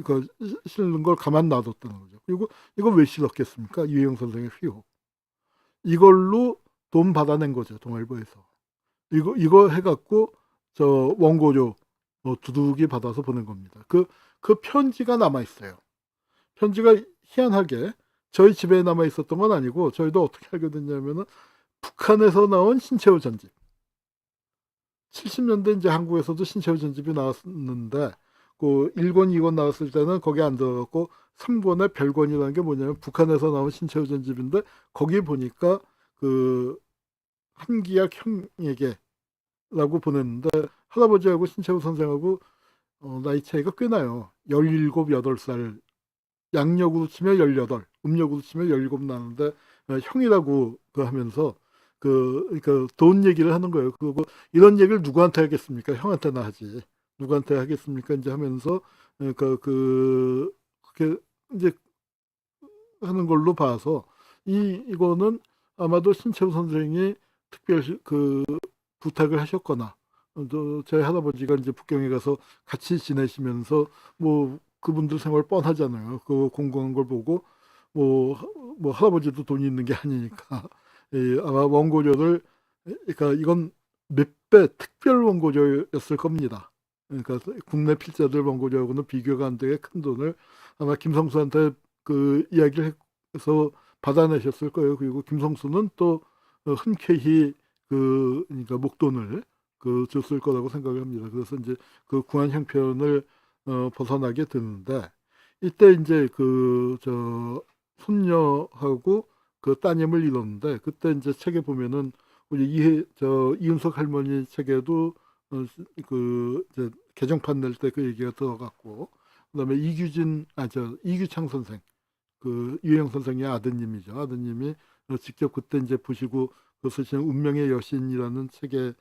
그 실는 걸 가만 놔뒀다는 거죠. 그리고 이거 왜 실었겠습니까? 이혜영 선생의 휘호. 이걸로 돈 받아낸 거죠. 동아일보에서. 이거 해갖고 저 원고료 두둑이 받아서 보낸 겁니다. 그 편지가 남아 있어요. 편지가 희한하게 저희 집에 남아 있었던 건 아니고 저희도 어떻게 알게 됐냐면은 북한에서 나온 신채호 전집. 70년대 이제 한국에서도 신채호 전집이 나왔는데 그 1권, 2권 나왔을 때는 거기 안 들어갔고 3권의 별권이라는 게 뭐냐면 북한에서 나온 신채호 전집인데 거기 보니까 그 한기약 형에게라고 보냈는데 할아버지하고 신채호 선생하고 나이 차이가 꽤 나요. 17, 8살 양력으로 치면 18, 음력으로 치면 17 나는데 형이라고 하면서 그러니까 돈 얘기를 하는 거예요. 그리고 이런 얘기를 누구한테 하겠습니까? 형한테나 하지. 누구한테 하겠습니까? 이제 하면서 그러니까 그렇게 이제 하는 걸로 봐서 이거는 아마도 신채호 선생이 특별 그 부탁을 하셨거나 또 저희 할아버지가 이제 북경에 가서 같이 지내시면서 뭐 그분들 생활 뻔하잖아요. 그 공부한 걸 보고 뭐, 뭐 할아버지도 돈이 있는 게 아니니까 아마 원고료를 그러니까 이건 몇 배 특별 원고료였을 겁니다. 그러니까 국내 필자들 원고료하고는 비교가 안 되게 큰 돈을 아마 김성수한테 그 이야기를 해서 받아내셨을 거예요. 그리고 김성수는 또 흔쾌히 그러니까 목돈을 줬을 거라고 생각을 합니다. 그래서 이제 그 구한 형편을 벗어나게 되는데 이때 이제 그 저 손녀하고 그 따님을 잃었는데 그때 이제 책에 보면은 우리 이윤석 할머니 책에도 그 이제 개정판 낼 때 그 얘기가 들어갔고 그다음에 이규창 선생 그 유영 선생의 아드님이죠. 아드님이 직접 그때 이제 보시고 그 쓰신 운명의 여신이라는 책에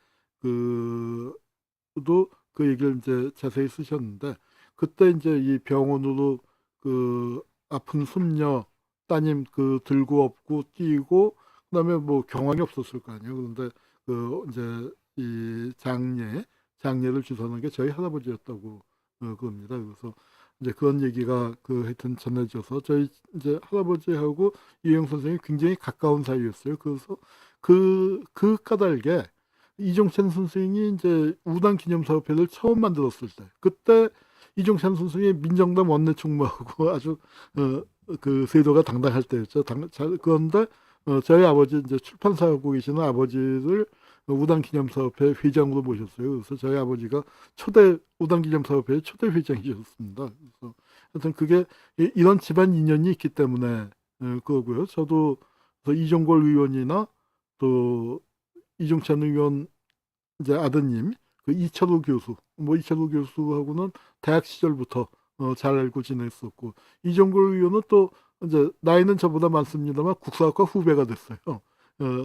그도 그 얘기를 이제 자세히 쓰셨는데 그때 이제 이 병원으로 그 아픈 손녀 따님 그 들고 업고 뛰고 그다음에 뭐 경황이 없었을 거 아니에요. 그런데 그 이제 이 장례를 주선한 게 저희 할아버지였다고 그럽니다. 그래서 이제 그런 얘기가 그 하여튼 전해져서 저희 이제 할아버지하고 이영 선생이 굉장히 가까운 사이였어요. 그래서 그 까닭에 이종찬 선생이 이제 우당 기념사업회를 처음 만들었을 때 그때 이종찬 선생이 민정당 원내 총무하고 아주 그 세도가 당당할 때였죠. 그런데 저희 아버지 이제 출판사하고 계시는 아버지를 우당기념사업회 회장으로 모셨어요. 그래서 저희 아버지가 우당기념사업회 초대 회장이셨습니다. 그래서 하여튼 그게 이런 집안 인연이 있기 때문에 그거고요. 저도 이종걸 의원이나 또 이종찬 의원 이제 아드님 그 이철우 교수, 뭐 이철우 교수하고는 대학 시절부터 잘 알고 지냈었고 이종걸 의원은 또 이제 나이는 저보다 많습니다만 국사학과 후배가 됐어요.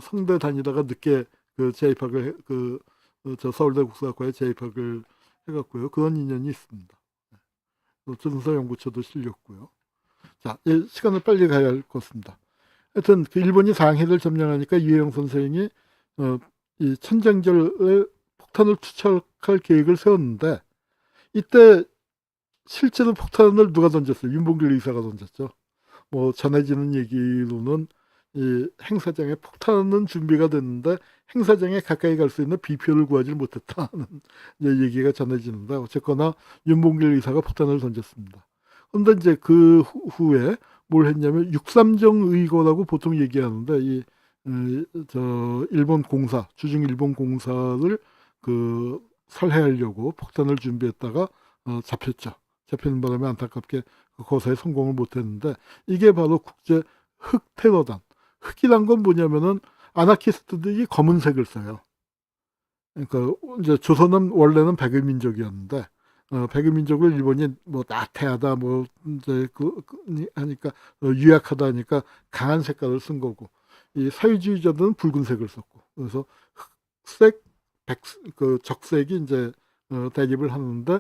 성대 다니다가 늦게 그 재입학을 저 서울대 국사학과에 재입학을 해갖고요. 그런 인연이 있습니다. 전서연구처도 실렸고요. 자, 시간을 빨리 가야 할 것 같습니다. 하여튼 그 일본이 상해를 점령하니까 이회영 선생이 이 천장절에 폭탄을 투척할 계획을 세웠는데 이때 실제로 폭탄을 누가 던졌어요? 윤봉길 의사가 던졌죠. 뭐 전해지는 얘기로는 이 행사장에 폭탄은 준비가 됐는데 행사장에 가까이 갈 수 있는 비표를 구하지 못했다는 얘기가 전해지는데 어쨌거나 윤봉길 의사가 폭탄을 던졌습니다. 그런데 이제 그 후에 뭘 했냐면 6.3정 의거라고 보통 얘기하는데 저 일본 공사 주중 일본 공사를 그 살해하려고 폭탄을 준비했다가 잡혔죠. 잡히는 바람에 안타깝게 그 거사에 성공을 못했는데 이게 바로 국제 흑테러단. 흑이란 건 뭐냐면은 아나키스트들이 검은색을 써요. 그러니까 이제 조선은 원래는 백의민족이었는데 백의민족을 일본이 뭐 나태하다 뭐 이제 하니까 유약하다 하니까 강한 색깔을 쓴 거고 이 사회주의자들은 붉은색을 썼고 그래서 흑색, 그 적색이 이제 대립을 하는데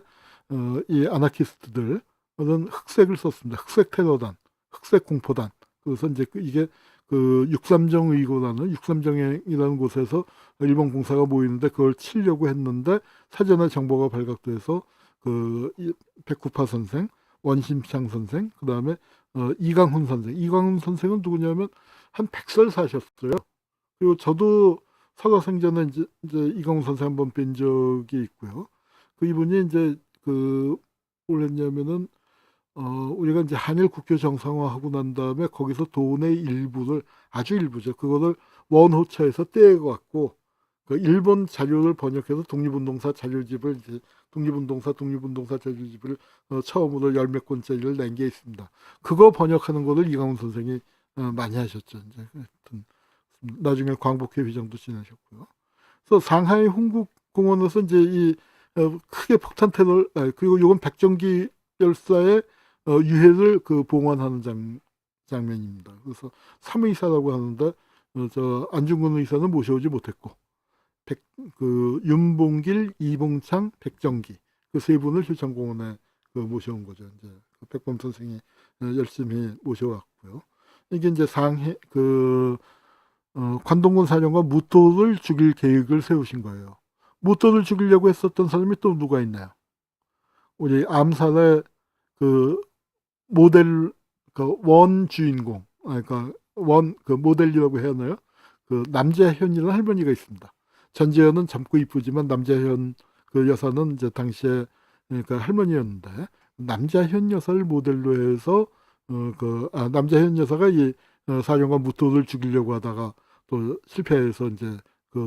이 아나키스트들은 흑색을 썼습니다. 흑색 테러단, 흑색 공포단. 그래서 이제 이게 그 6.3정 의고라는 6.3정이라는 곳에서 일본 공사가 모이는데 그걸 치려고 했는데 사전에 정보가 발각돼서 그 백구파 선생, 원심창 선생, 그 다음에 이강훈 선생. 이강훈 선생은 누구냐면 한 100살 사셨어요. 그리고 저도 살아생전에 이제 이강훈 선생 한번 뵌 적이 있고요. 그 이분이 이제 뭘 했냐면은 우리가 이제 한일 국교 정상화하고 난 다음에 거기서 돈의 일부를 아주 일부죠. 그거를 원호처에서 떼어갖고 그 일본 자료를 번역해서 독립운동사 자료집을 이제 독립운동사 자료집을 처음으로 열 몇 권짜리를 낸 게 있습니다. 그거 번역하는 거를 이강훈 선생이 많이 하셨죠. 이제 하여튼 나중에 광복회 회장도 지내셨고요. 그래서 상하이 홍국공원에서 이제 이 크게 폭탄 테러 그리고 이건 백정기 열사의 유해를 그 봉헌하는 장면입니다. 그래서 3의사라고 하는데 저 안중근 의사는 모셔오지 못했고 그 윤봉길, 이봉창, 백정기 그 세 분을 효창공원에 모셔온 거죠. 이제 백범 선생이 열심히 모셔왔고요. 이게 이제 상해 관동군 사령관 무토를 죽일 계획을 세우신 거예요. 무토를 죽이려고 했었던 사람이 또 누가 있나요? 우리 암살의 그 모델 원 주인공, 그러니까 그 모델이라고 해야 하나요? 그 남자현이라는 할머니가 있습니다. 전재현은 젊고 이쁘지만 남자현 그 여사는 이제 당시에 그러니까 할머니였는데 남자현 여사를 모델로 해서 남자현 여사가 이 사령관 무토를 죽이려고 하다가 또 실패해서 이제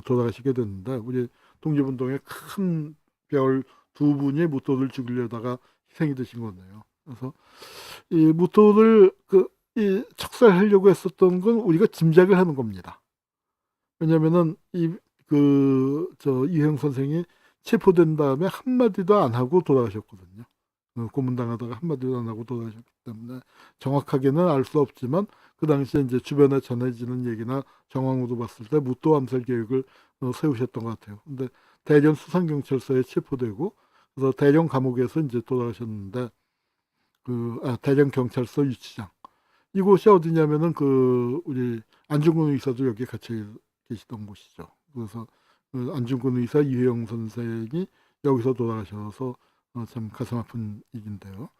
돌아가시게 됐는데 우리 독립운동의 큰 별 두 분이 무토를 죽이려다가 희생이 되신 거네요. 그래서 이 무토를 이 척살하려고 했었던 건 우리가 짐작을 하는 겁니다. 왜냐면은 이형 선생이 체포된 다음에 한마디도 안 하고 돌아가셨거든요. 고문당하다가 한마디도 안 하고 돌아가셨기 때문에 정확하게는 알 수 없지만 그 당시에 이제 주변에 전해지는 얘기나 정황으로 봤을 때 무토 암살 계획을 세우셨던 것 같아요. 근데 대전 수산경찰서에 체포되고 그래서 대전 감옥에서 이제 돌아가셨는데 대전 경찰서 유치장 이곳이 어디냐면은 그 우리 안중근 의사도 여기 같이 계시던 곳이죠. 그래서 그 안중근 의사 이회영 선생이 여기서 돌아가셔서 참 가슴 아픈 일인데요.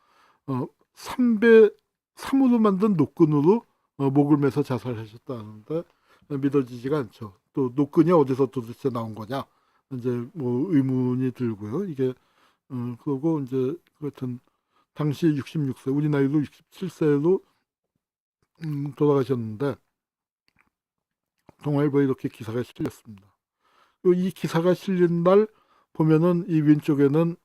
3배 3으로 만든 노끈으로 목을 매서 자살하셨다는데 믿어지지가 않죠. 또 노끈이 어디서 도대체 나온 거냐 이제 뭐 의문이 들고요. 이게 그러고 이제 그렇든 당시 66세 우리 나이로 67세로 돌아가셨는데 동아일보에 이렇게 기사가 실렸습니다. 이 기사가 실린 날 보면은 이 왼쪽에는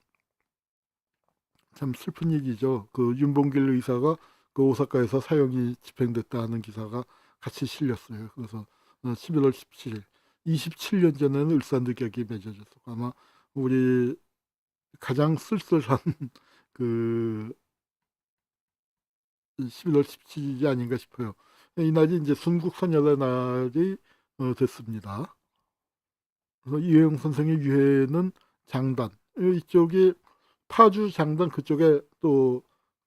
참 슬픈 얘기죠. 그 윤봉길 의사가 그 오사카에서 사형이 집행됐다 하는 기사가 같이 실렸어요. 그래서 11월 17일, 27년 전에는 을사늑약이 맺어졌고 아마 우리 가장 쓸쓸한 그 11월 17일이 아닌가 싶어요. 이 날이 이제 순국선열의 날이 됐습니다. 그래서 이회영 선생의 유해는 장단, 이쪽이 파주 장단 그쪽에 또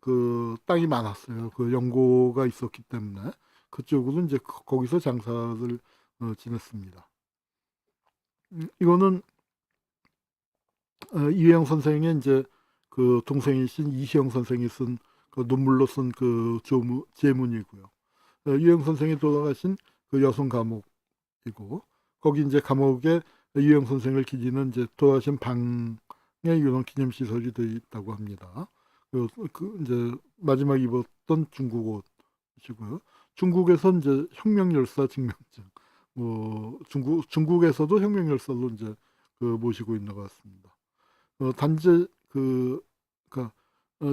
그 땅이 많았어요. 그 연고가 있었기 때문에 그쪽으로 이제 거기서 장사를 지냈습니다. 이거는 이회영 선생의 이제 그 동생이신 이시영 선생이 쓴 그 눈물로 쓴 그 제문이고요. 이회영 선생이 돌아가신 그 여성 감옥이고 거기 이제 감옥에 이회영 선생을 기리는 이제 돌아가신 방에 이런 기념 시설이 되어 있다고 합니다. 그 이제 마지막 입었던 중국 옷이고요. 중국에서 이제 혁명열사 증명증, 뭐 중국에서도 혁명열사로 이제 그 모시고 있는 것 같습니다. 단지 그러니까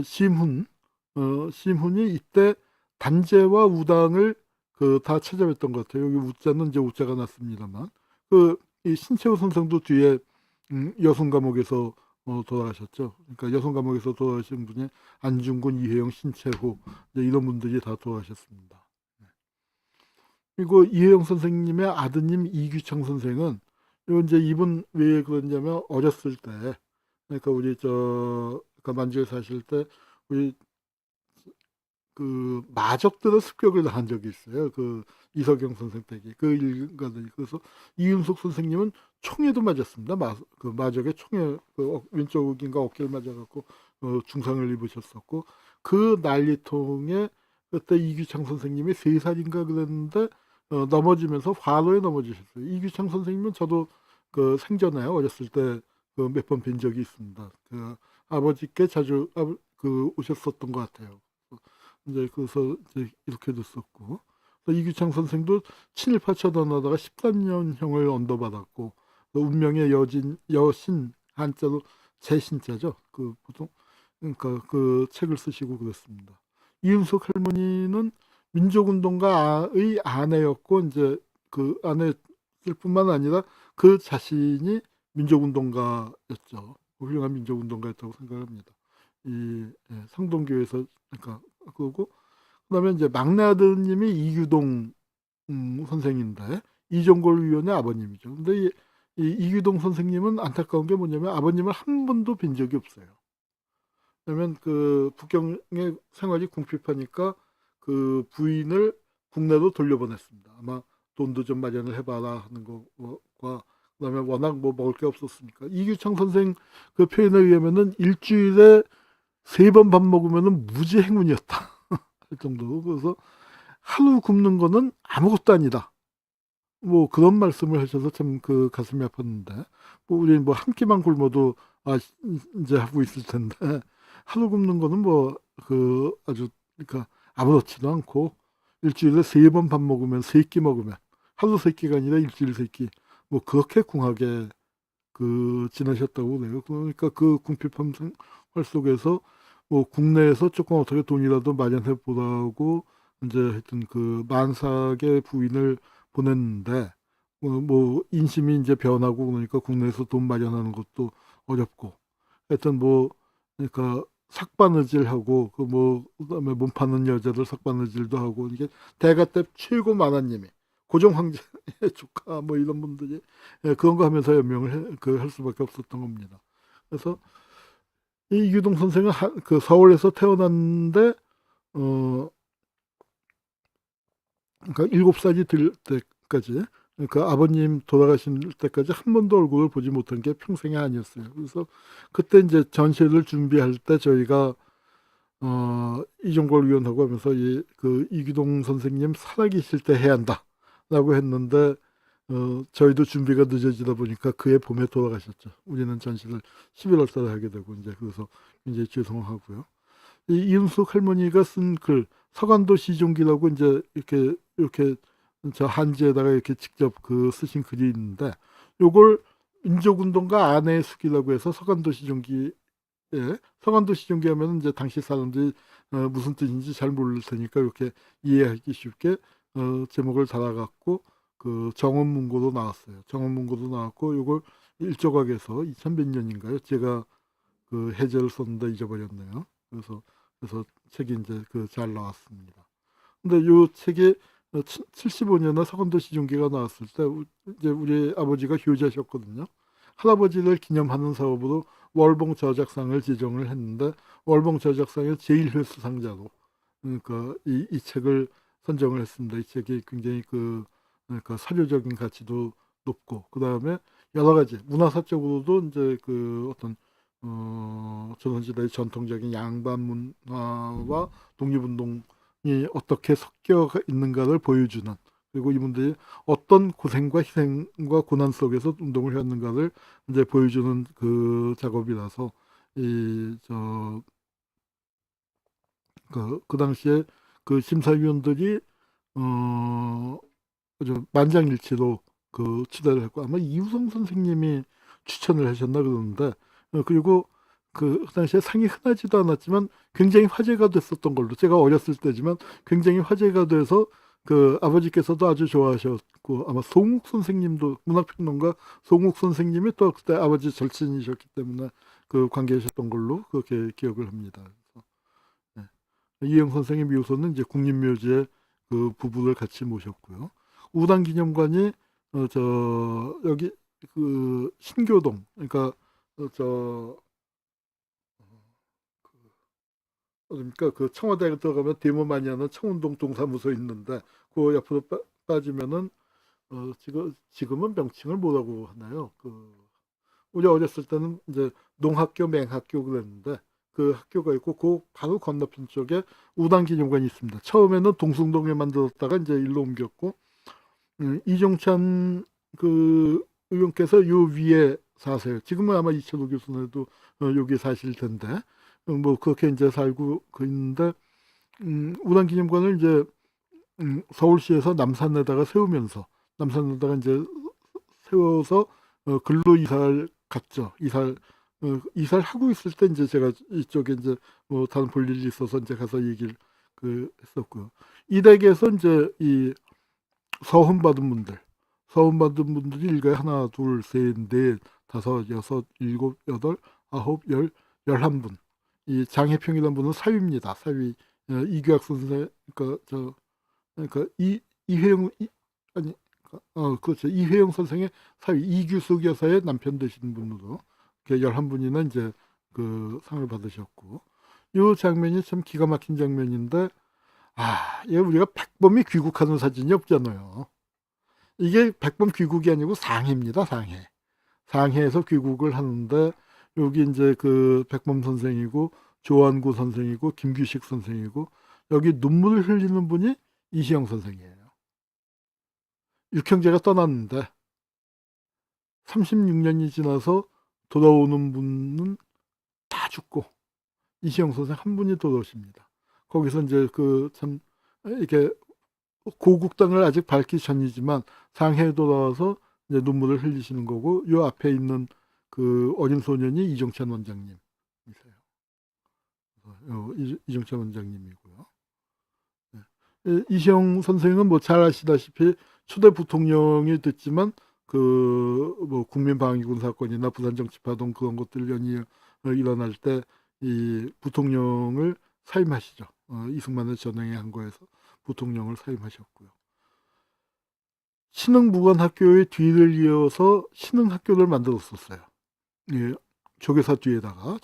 심훈이 이때 단제와 우당을 그 다 찾아뵀던 것 같아요. 여기 우자는 이제 우자가 났습니다만 이 신채호 선생도 뒤에 여성 감옥에서 돌아가셨죠. 그러니까 여성 감옥에서 돌아가신 분이 안중근, 이혜영, 신채호 이런 분들이 다 돌아가셨습니다. 그리고 이혜영 선생님의 아드님 이규창 선생은 이제 이분 왜 그러냐면 어렸을 때 그러니까 우리 그러니까 만주에 사실 때 우리 그 마적들의 습격을 당한 적이 있어요. 그 이석영 선생 댁이 그 일가들이 그래서 이윤석 선생님은 총에도 맞았습니다. 그 마적의 총에 그 왼쪽인가 어깨를 맞아갖고 중상을 입으셨었고 그 난리통에 그때 이규창 선생님이 3살인가 그랬는데 넘어지면서 화로에 넘어지셨어요. 이규창 선생님은 저도 그 생전에 어렸을 때 그 몇 번 뵌 적이 있습니다. 그 아버지께 자주 그 오셨었던 것 같아요. 이제 그래서 이제 이렇게 됐었고 이규창 선생도 친일파 처단하다가 13년형을 언도받았고 운명의 여신 한자로 제신자죠. 그 보통 그러니까 그 책을 쓰시고 그랬습니다. 이윤석 할머니는 민족운동가의 아내였고 이제 그 아내일 뿐만 아니라 그 자신이 민족운동가였죠. 훌륭한 민족운동가였다고 생각합니다. 상동교에서 그러니까 그거고 그다음에 이제 막내 아드님이 이규동 선생인데 이종걸 위원의 아버님이죠. 근데 이규동 선생님은 안타까운 게 뭐냐면 아버님을 한 번도 뵌 적이 없어요. 왜냐면 그 북경의 생활이 궁핍하니까 그 부인을 국내로 돌려보냈습니다. 아마 돈도 좀 마련을 해봐라 하는 것과 그다음에 워낙 뭐 먹을 게 없었으니까 이규창 선생 그 표현에 의하면은 일주일에 3번 밥 먹으면은 무지 행운이었다 할 정도로 그래서 하루 굶는 거는 아무것도 아니다. 뭐 그런 말씀을 하셔서 참 그 가슴이 아팠는데 뭐 우리 뭐 한 끼만 굶어도 이제 하고 있을 텐데 하루 굶는 거는 뭐 그 아주 그러니까 아무렇지도 않고 일주일에 3번 밥 먹으면 3끼 먹으면 하루 3끼가 아니라 일주일 3끼 뭐 그렇게 궁하게 그 지내셨다고 그래요. 그러니까 그 궁핍한 생활 속에서 뭐 국내에서 조금 어떻게 돈이라도 마련해 보라고 이제 하여튼 그 만삭의 부인을 보냈는데 뭐 인심이 이제 변하고 그러니까 국내에서 돈 마련하는 것도 어렵고 하여튼 뭐 그러니까 삭바느질하고 그 뭐 그다음에 몸 파는 여자들 삭바느질도 하고 이게 대가 때 최고 만화님이 고종 황제의 조카 뭐 이런 분들이 그런 거 하면서 연명을 할 수밖에 없었던 겁니다. 그래서 이 이규동 선생은 그 서울에서 태어났는데 어 그러니까 7살이 될 때까지, 그러니까 아버님 돌아가신 때까지 한 번도 얼굴을 보지 못한 게 평생이 아니었어요. 그래서 그때 이제 전시회를 준비할 때 저희가 이종걸 위원하고 하면서 그 이규동 선생님 살아계실 때 해야 한다라고 했는데 저희도 준비가 늦어지다 보니까 그해 봄에 돌아가셨죠. 우리는 전시를 11월 달에 하게 되고 이제 그래서 굉장히 죄송하고요. 이 이윤숙 할머니가 쓴 글 서간도 시종기라고 이제 이렇게 저 한지에다가 이렇게 직접 그 쓰신 글이 있는데 요걸 민족운동가 아내의 숙이라고 해서 서간도 시종기, 예, 서간도 시종기 하면 이제 당시 사람들이 무슨 뜻인지 잘 모를 테니까 이렇게 이해하기 쉽게 제목을 달아갖고 그 정원문고도 나왔어요. 정원문고도 나왔고 요걸 일조각에서 2000몇 년인가요? 제가 그 해제를 썼는데 잊어버렸네요. 그래서 책이 이제 그 잘 나왔습니다. 근데 요 책에 75년에 서간도 시종기가 나왔을 때 이제 우리 아버지가 효자셨거든요. 할아버지를 기념하는 사업으로 월봉 저작상을 지정을 했는데 월봉 저작상의 제1회 수상자로 그러니까 이 책을 선정을 했습니다. 이 책이 굉장히 그러니까 사료적인 가치도 높고 그 다음에 여러 가지 문화사적으로도 이제 그 어떤 조선시대의 전통적인 양반 문화와 독립운동이 어떻게 섞여 있는가를 보여주는, 그리고 이분들이 어떤 고생과 희생과 고난 속에서 운동을 했는가를 이제 보여주는 그 작업이라서 그 당시에 그 심사위원들이 아주 만장일치로 그 추대를 했고 아마 이우성 선생님이 추천을 하셨나 그러는데 그리고 그 당시에 상이 흔하지도 않았지만 굉장히 화제가 됐었던 걸로, 제가 어렸을 때지만 굉장히 화제가 돼서 그 아버지께서도 아주 좋아하셨고 아마 송욱 선생님도, 문학평론가 송욱 선생님이 또 그때 아버지 절친이셨기 때문에 그 관계하셨던 걸로 그렇게 기억을 합니다. 그래서, 네. 이영 선생의 묘소는 이제 국립묘지에 그 부부를 같이 모셨고요. 우당기념관이 여기 그 신교동, 그러니까 그러니까 그 청와대에 들어가면 데모 많이 하는 청운동 동사무소 있는데 그 옆으로 빠지면은 지금은 명칭을 뭐라고 하나요? 그 우리 어렸을 때는 이제 농학교, 맹학교 그랬는데 그 학교가 있고 그 바로 건너편 쪽에 우당기념관이 있습니다. 처음에는 동숭동에 만들었다가 이제 일로 옮겼고 이종찬 그 의원께서 요 위에 사세요. 지금은 아마 이철우 교수님도 여기 사실 텐데 뭐 그렇게 이제 살고 있는데 우당기념관을 이제 서울시에서 남산에다가 세우면서 남산에다가 이제 세워서 근로 이사를 갔죠. 이사를 하고 있을 때 이제 제가 이쪽에 이제 뭐 다른 볼 일이 있어서 이제 가서 얘기를 했었고요. 이 댁에서 이제 이 서훈받은 분들이 일가에 하나, 둘, 셋, 넷, 다섯, 여섯, 일곱, 여덟, 아홉, 열, 11분. 이 장혜평이라는 분은 사위입니다. 사위. 이규학 선생, 그러니까 이회영, 아니, 그렇죠. 이회영 선생의 사위, 이규숙 여사의 남편 되시는 분으로 11분이나 이제 그 상을 받으셨고, 이 장면이 참 기가 막힌 장면인데, 이게 우리가 백범이 귀국하는 사진이 없잖아요. 이게 백범 귀국이 아니고 상해입니다. 상해. 상해에서 귀국을 하는데 여기 이제 그 백범 선생이고 조한구 선생이고 김규식 선생이고 여기 눈물을 흘리는 분이 이시영 선생이에요. 육형제가 떠났는데 36년이 지나서 돌아오는 분은 다 죽고 이시영 선생 한 분이 돌아오십니다. 거기서 이제 그 참 이렇게 고국당을 아직 밝기 전이지만 상해에 돌아와서 이제 눈물을 흘리시는 거고, 요 앞에 있는 그 어린 소년이 이종찬 원장님이세요. 이종찬 원장님이고요. 네. 이시영 선생은 뭐 잘 아시다시피 초대 부통령이 됐지만 그 뭐 국민방위군 사건이나 부산정치파동 그런 것들 연이어 일어날 때 이 부통령을 사임하시죠. 이승만을 전행한 거에서 부통령을 사임하셨고요. 신흥무관학교의 뒤를 이어서 신흥학교를 만들었었어요. 예, 조계사 뒤에다가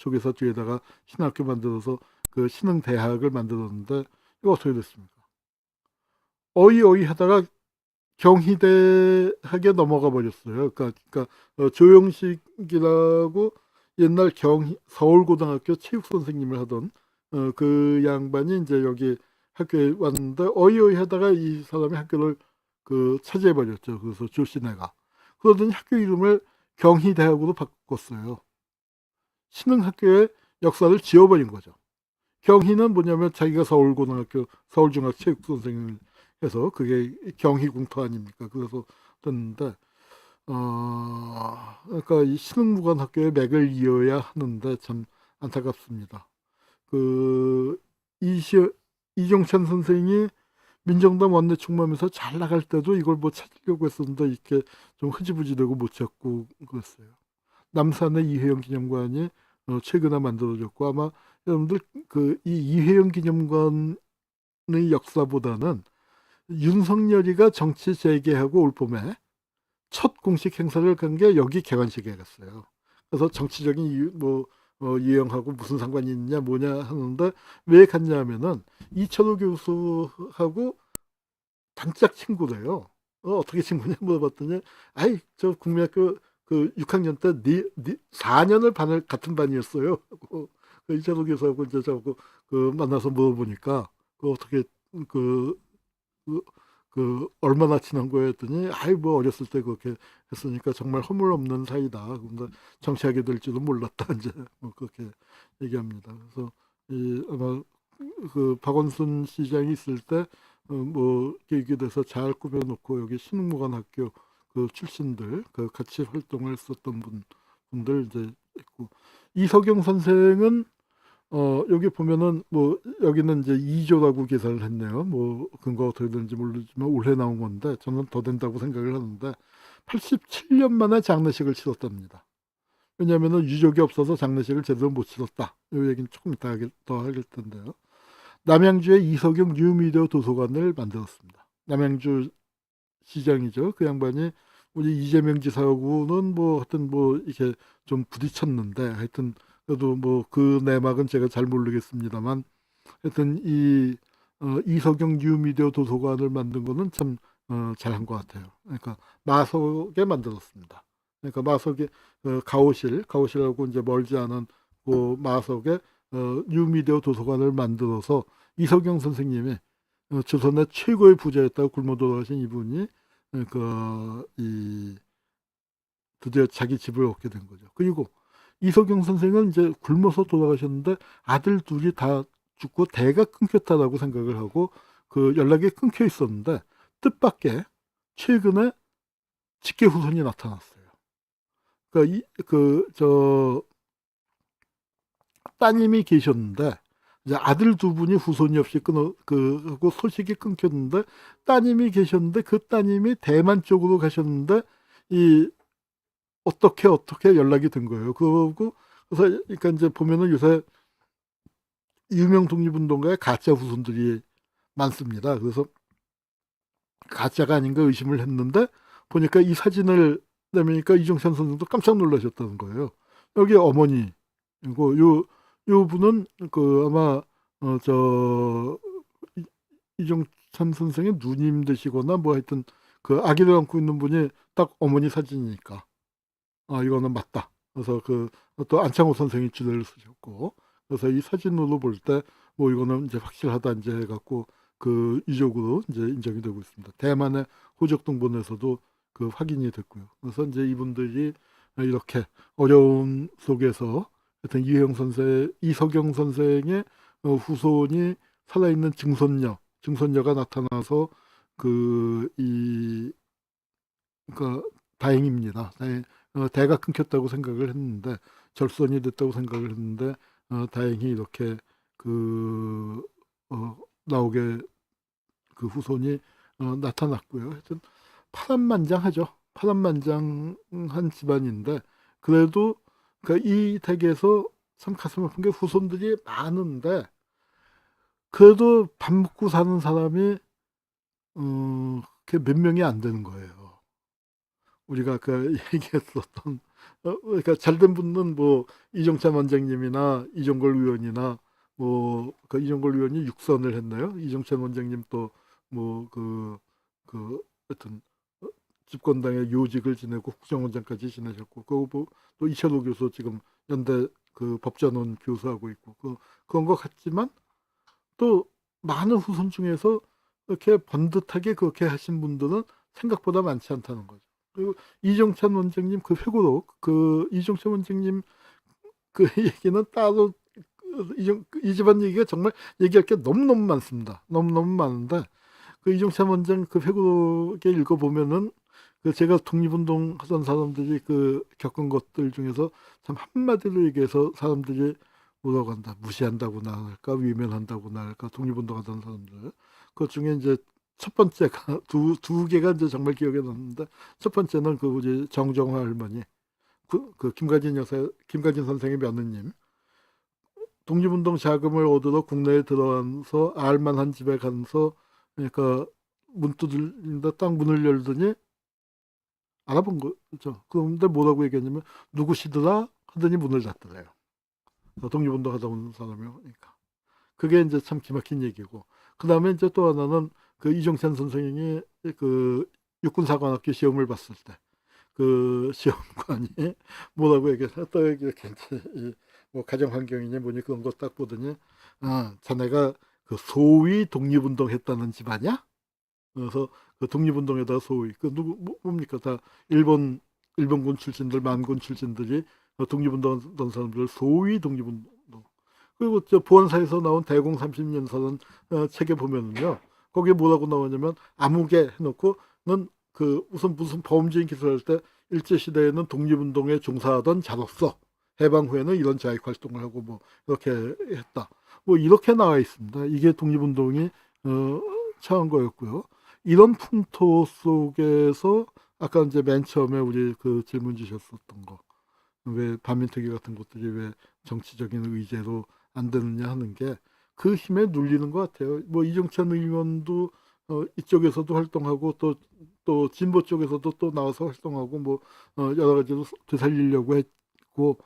신학교 만들어서 그 신흥대학을 만들었는데 이거 어떻게 됐습니까? 어이어이 하다가 경희대학에 넘어가 버렸어요. 그러니까 조영식이라고 옛날 서울고등학교 체육 선생님을 하던 그 양반이 이제 여기 학교에 왔는데 어이어이 하다가 이 사람이 학교를 차지해 버렸죠. 그래서 조신회가 그러더니 학교 이름을 경희대학으로 바꿨어요. 신흥학교의 역사를 지워버린 거죠. 경희는 뭐냐면 자기가 서울고등학교 서울중학체육 선생님을 해서 그게 경희궁터 아닙니까? 그래서 됐는데 그러니까 이 신흥무관학교의 맥을 이어야 하는데 참 안타깝습니다. 그 이종찬 선생이 민정당 원내 총무하면서 잘 나갈 때도 이걸 뭐 찾으려고 했었는데 이렇게 좀 흐지부지되고 못 찾고 그랬어요. 남산의 이회영 기념관이 최근에 만들어졌고 아마 여러분들 이 이회영 기념관의 역사보다는 윤석열이가 정치 재개하고 올 봄에 첫 공식 행사를 간 게 여기 개관식에 갔어요. 그래서 정치적인 이유 유형하고 무슨 상관이 있냐 뭐냐 하는데 왜 갔냐 하면은 이철호 교수하고 단짝 친구래요. 어떻게 친구냐 물어봤더니 아이 저 국민학교 6학년 때 4년을 같은 반이었어요. 이철호 교수하고 이제 저하고 만나서 물어보니까 어떻게 그, 그, 얼마나 친한 거야 했더니 아이 뭐 어렸을 때 그렇게 했으니까 정말 허물없는 사이다. 근데 정치하게 될지도 몰랐다 이제 뭐 그렇게 얘기합니다. 그래서 아마 박원순 시장이 있을 때 뭐 계획이 돼서 잘 꾸며놓고 여기 신흥무관학교 출신들 같이 활동을 했었던 분들 이제 있고 이석영 선생은 여기 보면은 뭐 여기는 이제 2조라고 계산을 했네요. 뭐 근거가 어떻게 되는지 모르지만 올해 나온 건데 저는 더 된다고 생각을 하는데 87년 만에 장례식을 치렀답니다. 왜냐하면은 유족이 없어서 장례식을 제대로 못 치렀다. 이 얘기는 조금 이따 더 하길 텐데요. 남양주에 이석영 뉴미디어 도서관을 만들었습니다. 남양주 시장이죠. 그 양반이 우리 이재명 지사하고는 뭐 하여튼 뭐 이렇게 좀 부딪혔는데 하여튼 그래도 뭐 그 내막은 제가 잘 모르겠습니다만 하여튼 이석영 뉴미디어 도서관을 만든 거는 참 잘한 것 같아요. 그러니까 마석에 만들었습니다. 그러니까 마석에 가오실하고 이제 멀지 않은 그 마석에 뉴미디어 도서관을 만들어서 이석영 선생님이 조선의 최고의 부자였다고 굶어 돌아가신 이분이 드디어 자기 집을 얻게 된 거죠. 그리고 이석영 선생은 이제 굶어서 돌아가셨는데 아들 둘이 다 죽고 대가 끊겼다라고 생각을 하고 연락이 끊겨 있었는데 뜻밖의 최근에 직계 후손이 나타났어요. 그러니까 따님이 계셨는데 이제 아들 두 분이 후손이 없이 하고 소식이 끊겼는데 따님이 계셨는데 그 따님이 대만 쪽으로 가셨는데 어떻게 연락이 된 거예요. 그래서 그러니까 이제 보면은 요새 유명 독립운동가의 가짜 후손들이 많습니다. 그래서 가짜가 아닌가 의심을 했는데 보니까 이 사진을 내미니까 이종찬 선생도 깜짝 놀라셨다는 거예요. 여기 어머니고 요 분은 아마 이종찬 선생의 누님 되시거나 뭐 하여튼 아기를 안고 있는 분이 딱 어머니 사진이니까 이거는 맞다. 그래서 또 안창호 선생이 주제를 쓰셨고 그래서 이 사진으로 볼 때 뭐 이거는 이제 확실하다 이제 해갖고 유족으로 이제 인정이 되고 있습니다. 대만의 호적동본에서도 확인이 됐고요. 그래서 이제 이분들이 이렇게 어려움 속에서 하여튼 이석영 선생의 후손이 살아있는 증손녀가 나타나서 다행입니다. 대가 끊겼다고 생각을 했는데 절선이 됐다고 생각을 했는데 다행히 이렇게 나오게 후손이 나타났고요. 하여튼 파란만장하죠. 파란만장한 집안인데 그래도 이 댁에서 참 가슴 아픈 게 후손들이 많은데 그래도 밥 먹고 사는 사람이 몇 명이 안 되는 거예요. 우리가 얘기했었던 그러니까 잘된 분은 뭐 이종찬 원장님이나 이종걸 의원이나 뭐 이종걸 의원이 6선을 했나요? 이종찬 원장님 또 뭐그 하여튼 집권당의 요직을 지내고 국정원장까지 지내셨고, 또 이철호 교수 지금 연대 그 법전원 교수하고 있고, 그런 것 같지만 또 많은 후손 중에서 이렇게 번듯하게 그렇게 하신 분들은 생각보다 많지 않다는 거죠. 그리고 이정찬 원장님 그 회고록, 그 이정찬 원장님 그 얘기는 따로, 이 집안 얘기가 정말 얘기할 게 너무너무 많습니다. 너무너무 많은데, 그 이정찬 원장 그 회고록에 읽어보면은, 그 제가 독립운동 하던 사람들이 그 겪은 것들 중에서 참 한마디로 얘기해서 사람들이 뭐라고 한다, 무시한다고나 할까, 위면한다고나 할까, 독립운동 하던 사람들, 그 중에 이제 첫 번째가 두 개가 이제 정말 기억에 남는데, 첫 번째는 그 우리 정정화 할머니, 그 김가진 선생의 며느님, 독립운동 자금을 얻으러 국내에 들어와서 알만한 집에 가서, 그러니까 문 두들린다, 딱 문을 열더니 알아본 거죠. 그런데 뭐라고 얘기했냐면, 누구시더라 하더니 문을 닫더래요. 독립운동 하다 온 사람이요. 그러니까 그게 이제 참 기막힌 얘기고, 그 다음에 이제 또 하나는 그 이정찬 선생님이 그 육군사관학교 시험을 봤을 때 그 시험관이 뭐라고 얘기해서 또 이렇게 이제 뭐 가정 환경이냐 뭐니 그런 거 딱 보더니, 자네가 그 소위 독립운동 했다는 집아냐? 그래서 그 독립운동에다 소위 그 뭡니까, 다 일본군 출신들, 만군 출신들이 독립운동 하던 사람들 소위 독립운동. 그리고 저 보안사에서 나온 대공 30년사는 책에 보면은요, 거기에 뭐라고 나오냐면, 아무개 해놓고는 그 무슨 범죄인 기소할 때 일제 시대에는 독립운동에 종사하던 자로서 해방 후에는 이런 자익 활동을 하고 뭐 이렇게 했다, 뭐 이렇게 나와 있습니다. 이게 독립운동이 처한 거였고요. 이런 풍토 속에서 아까 이제 맨 처음에 우리 그 질문 주셨었던 거, 왜 반민특위 같은 것들이 왜 정치적인 의제로 안 되느냐 하는 게 그 힘에 눌리는 것 같아요. 뭐 이정찬 의원도 이쪽에서도 활동하고, 또 진보 쪽에서도 또 나와서 활동하고, 뭐 여러 가지로 되살리려고 했고,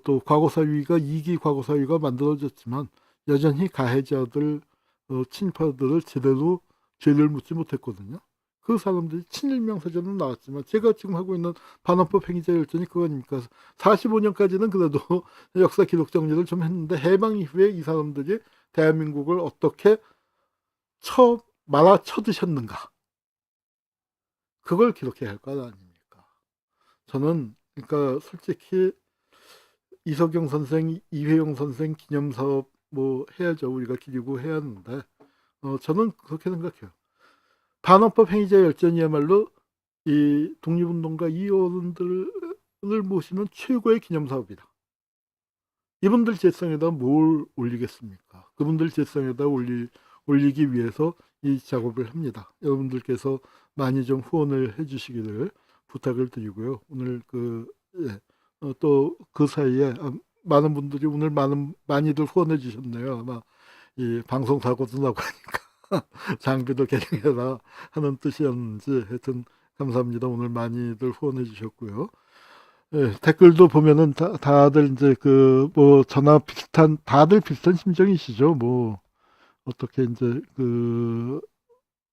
또 과거사위가 2기 과거사위가 만들어졌지만 여전히 가해자들, 친파들을 제대로 죄를 묻지 못했거든요. 그 사람들이 친일명사전은 나왔지만, 제가 지금 하고 있는 반헌법 행위자 열전이 그거니까 45년까지는 그래도 역사 기록 정리를 좀 했는데, 해방 이후에 이 사람들이 대한민국을 어떻게 말아쳐드셨는가, 그걸 기록해야 할 거 아닙니까. 저는 그러니까 솔직히 이석영 선생, 이회용 선생 기념사업 뭐 해야죠. 우리가 기리고 해야 하는데, 저는 그렇게 생각해요. 반헌법 행위자 열전이야말로 이 독립운동가 이 어른들을 모시는 최고의 기념사업이다. 이분들 재성에다 뭘 올리겠습니까? 그분들 재성에다 올리기 위해서 이 작업을 합니다. 여러분들께서 많이 좀 후원을 해주시기를 부탁을 드리고요. 오늘 또 그 사이에 많은 분들이 오늘 많이들 후원해 주셨네요. 아마 이 방송 사고도 나고 하니까 장비도 개량해라 하는 뜻이었는지, 하여튼 감사합니다. 오늘 많이들 후원해 주셨고요. 예, 댓글도 보면은 다들 이제 그 뭐 저나 다들 비슷한 심정이시죠. 뭐 어떻게 이제 그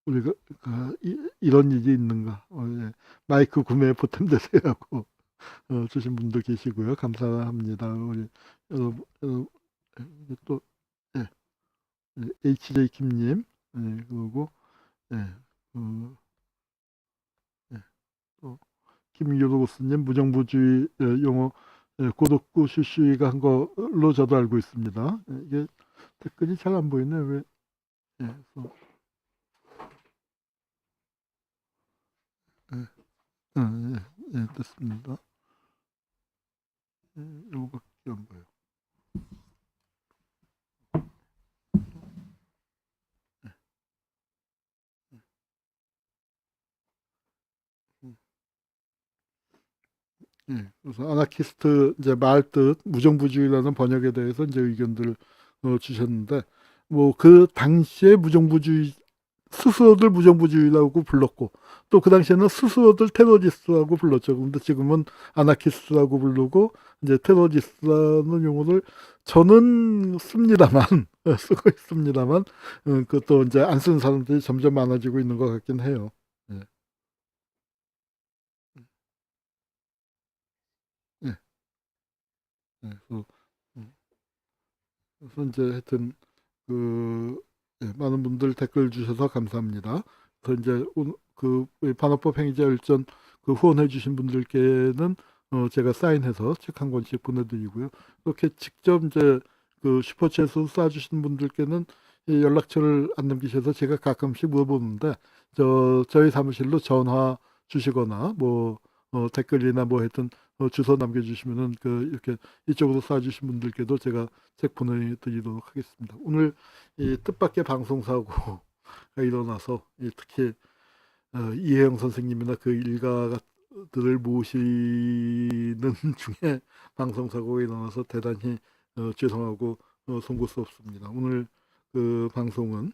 우리가 이런 일이 있는가. 예. 마이크 구매에 보탬되세요 하고 주신 분도 계시고요. 감사합니다. 우리 여러분, 또 예, HJ 김님, 그리고 예, 그, 예, 또 김유로스님 무정부주의 용어 고독구 슈슈이가 한 걸로 저도 알고 있습니다. 이게 댓글이 잘 안 보이네. 왜? 예, 됐습니다. 요거밖에 안 보여. 그래서 아나키스트 이제 말뜻 무정부주의라는 번역에 대해서 이제 의견들을 주셨는데, 뭐 그 당시에 무정부주의 스스로들 무정부주의라고 불렀고, 또 그 당시에는 스스로들 테러리스트라고 불렀죠. 근데 지금은 아나키스트라고 부르고, 이제 테러리스트라는 용어를 저는 씁니다만 쓰고 있습니다만, 그것도 이제 안 쓰는 사람들이 점점 많아지고 있는 것 같긴 해요. 예. 예. 예. 음, 그래서 이제 하여튼 그 예, 많은 분들 댓글 주셔서 감사합니다. 그래서 이제 그 반어법 행위자 열전 그 후원해 주신 분들께는 제가 사인해서 책 한 권씩 보내드리고요. 이렇게 직접 이제 그 슈퍼챗으로 쏴주신 분들께는 이 연락처를 안 남기셔서 제가 가끔씩 물어보는데, 저희 사무실로 전화 주시거나 뭐 댓글이나 뭐 하여튼 주소 남겨주시면은 그 이렇게 이쪽으로 쏴주신 분들께도 제가 책 보내드리도록 하겠습니다. 오늘 이 뜻밖의 방송 사고가 일어나서 특히 이혜영 선생님이나 그 일가들을 모시는 중에 방송 사고가 일어나서 대단히 죄송하고 송구스럽습니다. 오늘 그 방송은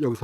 여기서